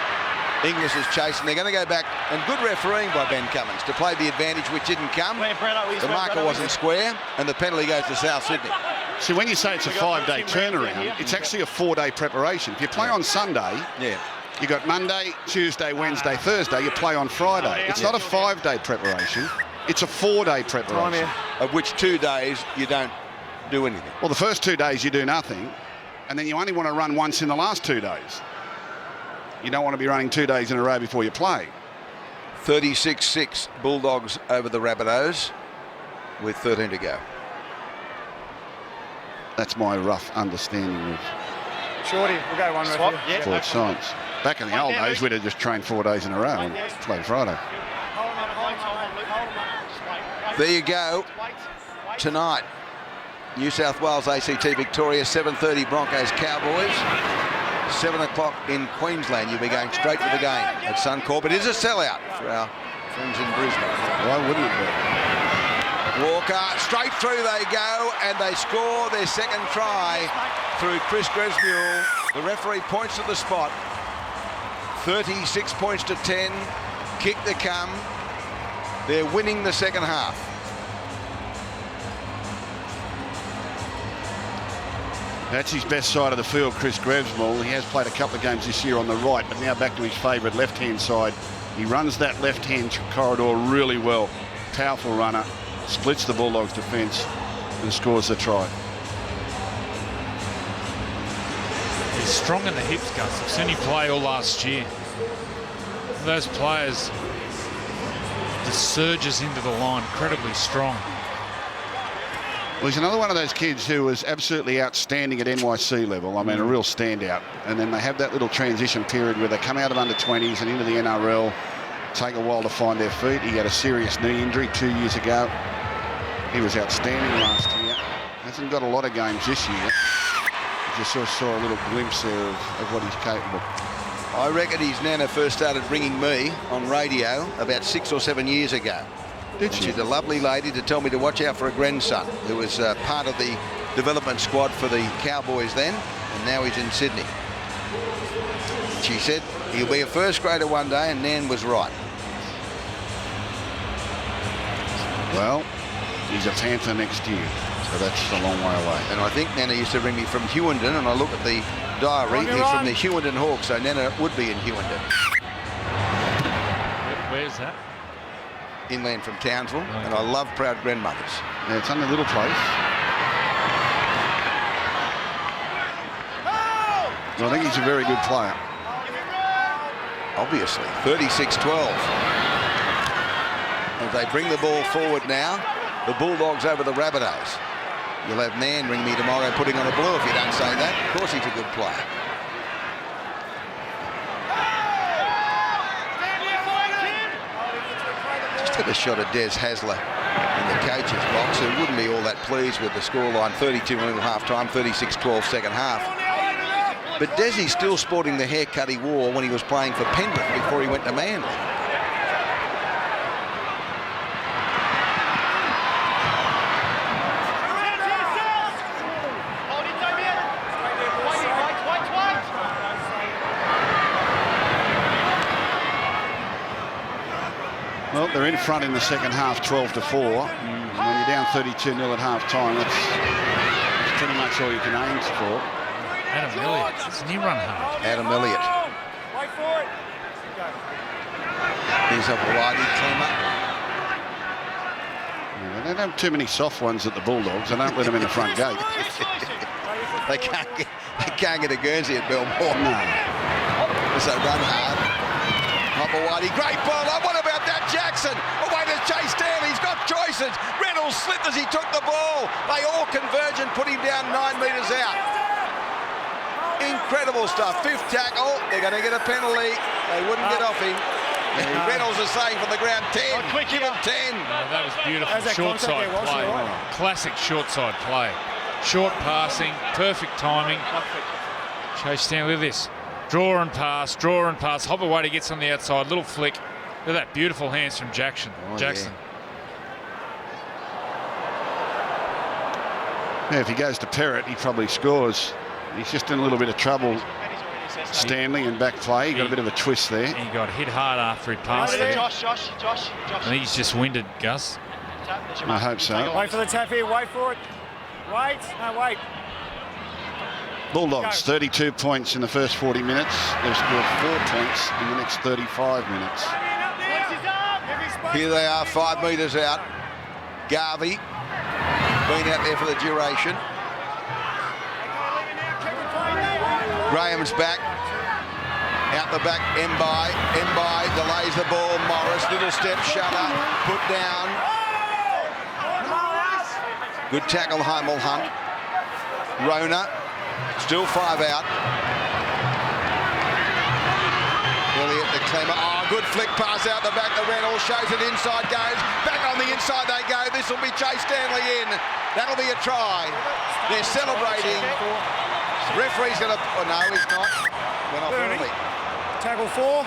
Inglis is chasing. They're going to go back, and good refereeing by Ben Cummins to play the advantage, which didn't come. The marker wasn't square, and the penalty goes to South Sydney. See, when you say it's a 5-day turnaround, it's actually a 4-day preparation. If you play on Sunday, you got Monday, Tuesday, Wednesday, Thursday. You play on Friday. It's not a 5-day preparation. It's a 4-day preparation. Of which 2 days you don't do anything. Well, the first 2 days you do nothing, and then you only want to run once in the last 2 days. You don't want to be running 2 days in a row before you play. 36-6 Bulldogs over the Rabbitohs with 13 to go. That's my rough understanding of Shorty, we'll go one review. Ford science. Back in the old days, we'd have just trained 4 days in a row and played Friday. There you go. Tonight, New South Wales ACT Victoria, 7:30 Broncos Cowboys. 7 o'clock in Queensland. You'll be going straight to the game at Suncorp. It is a sellout for our friends in Brisbane. Why wouldn't it be? Walker, straight through they go, and they score their second try through Chris Gresmuel. The referee points to the spot. 36 points to 10. Kick to come. They're winning the second half. That's his best side of the field, Chris Gresmuel. He has played a couple of games this year on the right, but now back to his favourite left-hand side. He runs that left-hand corridor really well. Powerful runner, splits the Bulldogs' defence and scores the try. He's strong in the hips, Gus. I've seen him play all last year. Those players, the surges into the line, incredibly strong. Well, he's another one of those kids who was absolutely outstanding at NYC level. I mean, a real standout. And then they have that little transition period where they come out of under-20s and into the NRL, take a while to find their feet. He had a serious knee injury 2 years ago. He was outstanding last year. Hasn't got a lot of games this year. Just sort of saw a little glimpse there of what he's capable. I reckon his nana first started ringing me on radio about 6 or 7 years ago. Did she? She's a lovely lady to tell me to watch out for a grandson who was part of the development squad for the Cowboys then, and now he's in Sydney. She said he'll be a first grader one day, and Nan was right. Well, he's a Panther next year. So that's a long way away. And I think Nana used to ring me from Hewenden, and I look at the diary, he's from the Hewenden Hawks, so Nana would be in Hewenden. Where's that? Inland from Townsville, and I love proud grandmothers. Yeah, it's only a little place. I think he's a very good player. Obviously, 36-12. As they bring the ball forward now, the Bulldogs over the Rabbitohs. You'll have Nan ring me tomorrow putting on a blue if you don't say that. Of course he's a good player. Just had a shot of Des Hasler in the coach's box, who wouldn't be all that pleased with the scoreline. 32-0 half-time, 36-12 second half. But Desi's still sporting the haircut he wore when he was playing for Penrith before he went to Manly. Well, they're in front in the second half, 12-4. And when you're down 32-0 at half-time, that's pretty much all you can aim for. Adam Elliott, doesn't he run hard? Adam Elliott. Wait for it. Here's a variety Clemmer. Yeah, they don't have too many soft ones at the Bulldogs. They don't let them in the front gate. They can't get a Guernsey at Belmore. No. So run hard. Hopper-Whitey, great ball. Oh, what about that Jackson? Away to Chase Stanley. He's got choices. Reynolds slipped as he took the ball. They all converge and put him down 9 metres out. Incredible stuff. Fifth tackle. They're going to get a penalty. They wouldn't get off him. Reynolds is saying from the ground 10. Give him 10. Oh, that was beautiful. Short side play. Classic short side play. Short passing, perfect timing. Chase Stanley with this. Draw and pass, draw and pass. Hopper-Whitey gets on the outside, little flick. Look at that beautiful hands from Jackson. Jackson. Yeah, if he goes to Perrott, he probably scores. He's just in a little bit of trouble. Stanley in back play. He got a bit of a twist there. He got hit hard after he passed there. Josh. I think he's just winded, Gus. I hope so. Wait for the tap here. Wait for it. Wait. No, wait. Bulldogs, 32 points in the first 40 minutes. They've scored 4 points in the next 35 minutes. Here they are, 5 metres out. Garvey been out there for the duration. Graham's back. Out the back, Mbai. Mbai delays the ball. Morris, little step, Shutter, put down. Good tackle, Heimel Hunt. Rona, still 5 out. Elliott to Clemmer. Oh, good flick pass out the back. The Reynolds shows it inside, goes. Back on the inside they go. This will be Chase Stanley in. That'll be a try. They're celebrating. Referee's going to... Oh, no, he's not. Went off early. Tackle 4.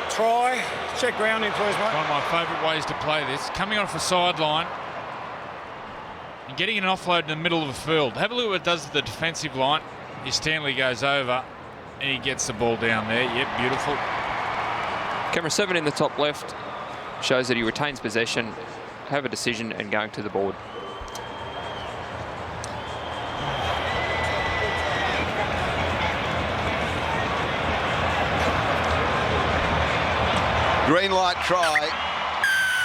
Try. Check grounding, please, mate. One of my favourite ways to play this. Coming off a sideline and getting an offload in the middle of the field. Have a look at what it does to the defensive line. Here Stanley goes over and he gets the ball down there. Yep, beautiful. Camera 7 in the top left shows that he retains possession, have a decision and going to the board. Green light try,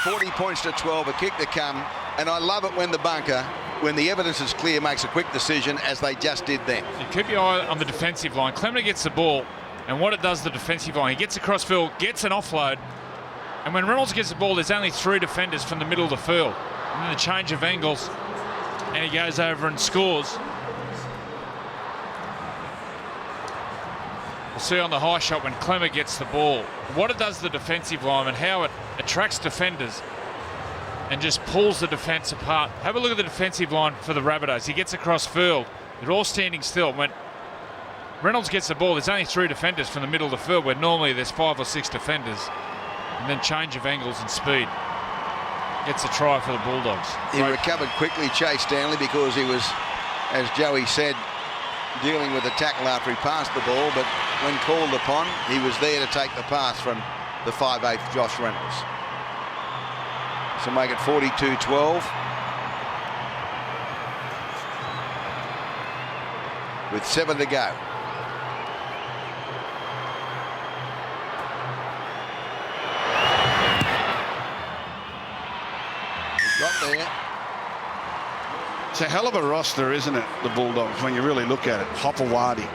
40 points to 12, a kick to come, and I love it when the bunker, when the evidence is clear, makes a quick decision as they just did then. You keep your eye on the defensive line. Clemmer gets the ball, and what it does to the defensive line, he gets across field, gets an offload, and when Reynolds gets the ball, there's only 3 defenders from the middle of the field. And then the change of angles, and he goes over and scores. We'll see on the high shot when Clemmer gets the ball, what it does to the defensive line and how it attracts defenders and just pulls the defence apart. Have a look at the defensive line for the Rabbitohs. He gets across field. They're all standing still. When Reynolds gets the ball, there's only 3 defenders from the middle of the field, where normally there's 5 or 6 defenders. And then change of angles and speed. Gets a try for the Bulldogs. He recovered quickly, Chase Stanley, because he was, as Joey said, dealing with the tackle after he passed the ball, but when called upon, he was there to take the pass from the 5'8" Josh Reynolds. So make it 42-12. with 7 to go. Got there. It's a hell of a roster, isn't it, the Bulldogs, when you really look at it. Hopewadi,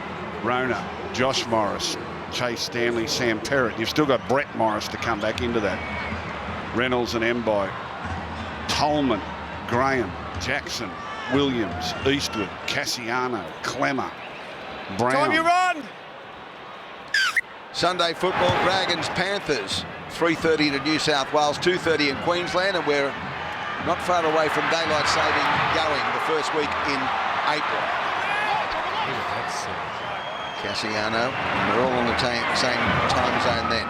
Rona, Josh Morris, Chase Stanley, Sam Perrott. You've still got Brett Morris to come back into that. Reynolds and Mbai, Tolman, Graham, Jackson, Williams, Eastwood, Cassiano, Clemmer, Brown. Time you run! Sunday football, Dragons, Panthers, 3:30 to New South Wales, 2:30 in Queensland, and we're not far away from daylight saving going the first week in April. Cassiano, and we're all on the same time zone then.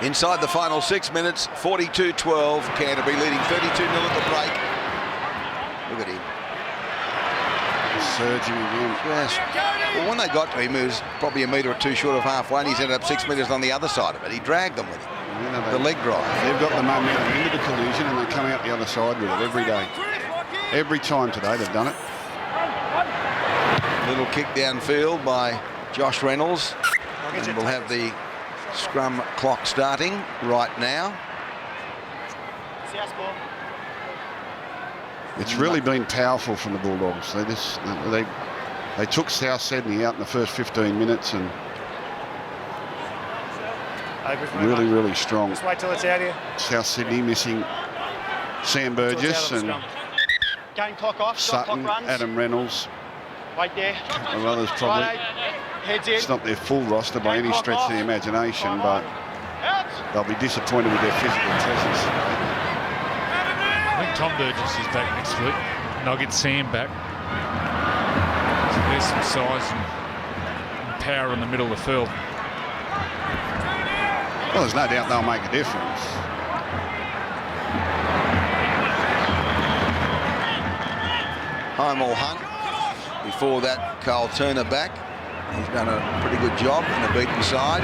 Inside the final 6 minutes, 42-12. Canterbury leading 32-0 at the break. Look at him. Surging again. Yes. Well, when they got to him, he was probably a metre or two short of halfway, and he's ended up 6 metres on the other side of it. He dragged them with him. The leg drive. They've got the momentum into the collision, and they come out the other side with it every day. Every time today they've done it. Little kick downfield by Josh Reynolds. And we'll have the scrum clock starting right now. It's really been powerful from the Bulldogs. They took South Sydney out in the first 15 minutes and really strong. Just wait till it's out here. South Sydney missing Sam Burgess and Game clock off. Sutton, Clock runs. Adam Reynolds. Wait there. Or others probably. Heads in. It's not their full roster by any stretch of the imagination, but they'll be disappointed with their physical presence. I think Tom Burgess is back next week, and I'll get Sam back. So there's some size and power in the middle of the field. Well, there's no doubt they'll make a difference. Hymel Hunt. Before that, Carl Turner back. He's done a pretty good job in the beaten side.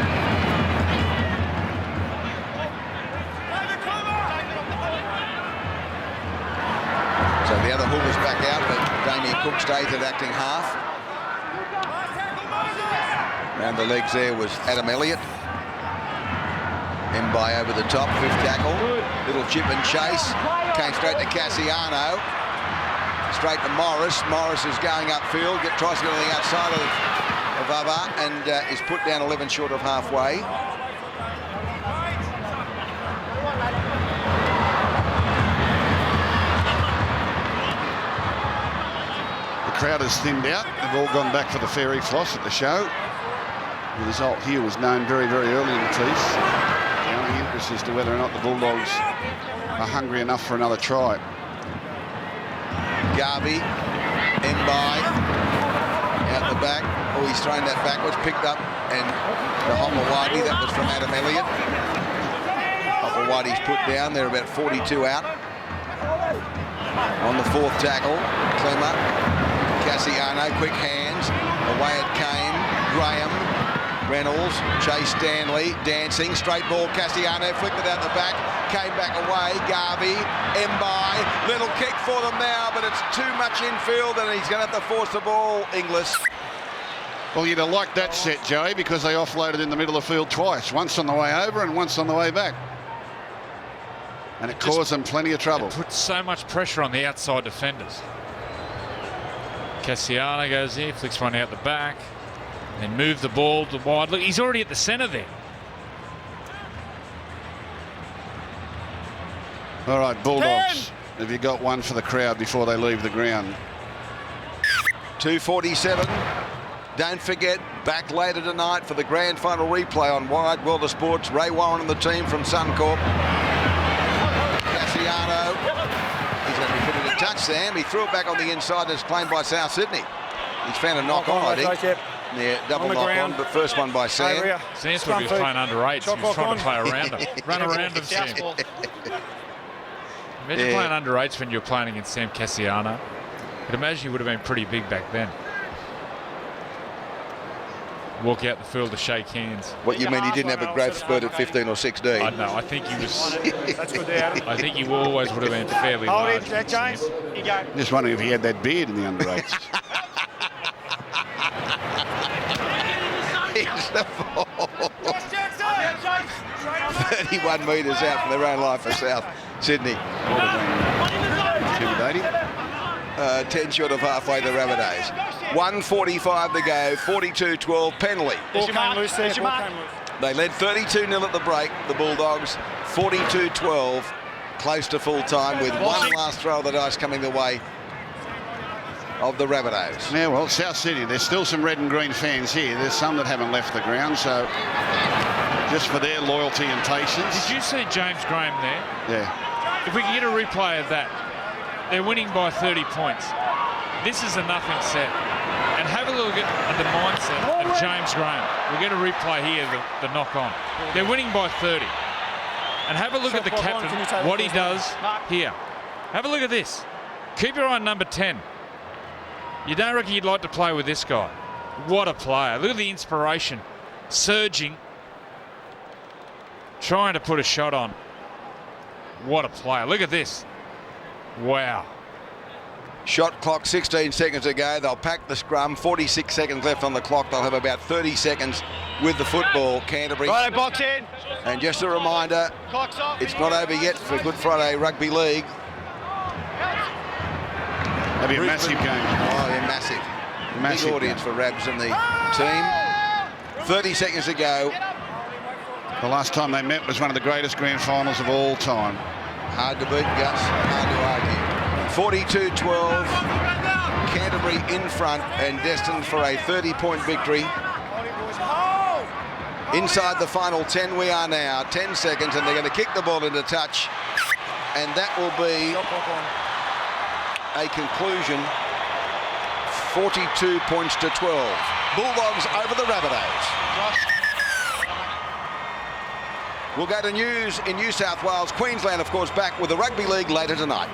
So the other hook is back out, but Damien Cook stays at acting half. Around the legs there was Adam Elliott. Mbai over the top, 5th tackle. Little chip and chase. Came straight to Cassiano. Straight to Morris. Morris is going upfield. Tries to get on the outside of Vava and is put down 11 short of halfway. The crowd has thinned out. They've all gone back for the fairy floss at the show. The result here was known very early in the piece. The only interest as to whether or not the Bulldogs are hungry enough for another try. Garvey, Mbai, out the back. Oh, he's thrown that backwards, picked up, and the Hopewadi, that was from Adam Elliott. Hopewadi's put down, they're about 42 out. On the 4th tackle, Clemmer, Cassiano, quick hands, away it came, Graham, Reynolds, Chase Stanley, dancing, straight ball, Cassiano, flicked it out the back, came back away, Garvey, Mbai, little kick for them now, but it's too much infield and he's going to have to force the ball, Inglis. Well, you'd have liked that set, Joey, because they offloaded in the middle of the field twice, once on the way over and once on the way back. And it caused them plenty of trouble. It put so much pressure on the outside defenders. Cassiano goes in, flicks one out the back, and move the ball to wide. Look, he's already at the centre there. All right, Bulldogs, have you got one for the crowd before they leave the ground? 2:47. Don't forget, back later tonight for the grand final replay on Wide World of Sports. Ray Warren and the team from Suncorp. Cassiano. He's going to be put in a touch, Sam. He threw it back on the inside and it's claimed by South Sydney. He's found a knock on, I think. Yeah, double knock on, but first one by Sam. Sam thought he was playing under 8s. He was trying to play around him. Run around him, Sam. Imagine playing under 8s when you're playing against Sam Cassiano. I'd imagine he would have been pretty big back then. walk out the field to shake hands. What you mean he didn't have a growth spurt at 15 or 16? I know. I think he was. That's good there, Adam. I think he always would have been fairly Hold large. it, James. You go. Just wondering if he had that beard in the under 8s. Here's the ball. 31 metres out from their own line for South Sydney. Intimidating. 10 short of halfway to Rabbitohs. 1:45 to go, 42-12 penalty. Ball came loose there. Ball came loose. They led 32-0 at the break, the Bulldogs, 42-12, close to full time with one last throw of the dice coming the way of the Rabbitohs. Yeah, well, South Sydney, there's still some red and green fans here. There's some that haven't left the ground, so just for their loyalty and patience. Did you see James Graham there? Yeah. If we can get a replay of that, they're winning by 30 points. This is a nothing set. And have a look at the mindset of James Graham. We'll get a replay here, the knock on. They're winning by 30. And have a look at the captain, what he does here. Have a look at this. Keep your eye on number 10. You don't reckon you'd like to play with this guy? What a player. Look at the inspiration. Surging. Trying to put a shot on. What a player. Look at this. Wow. Shot clock 16 seconds to go. They'll pack the scrum. 46 seconds left on the clock. They'll have about 30 seconds with the football. Canterbury. Righto, box in. And just a reminder, it's not over yet for Good Friday Rugby League. That'll be a massive game. Oh, they're massive. Big audience for Rabs and the team. 30 seconds to go. The last time they met was one of the greatest grand finals of all time. Hard to beat, Gus. Hard to argue. 42-12. Canterbury in front and destined for a 30-point victory. Inside the final 10 we are now. 10 seconds, and they're going to kick the ball into touch. And that will be a conclusion. 42 points to 12. Bulldogs over the Rabbitohs. We'll go to news in New South Wales. Queensland, of course, back with the Rugby League later tonight.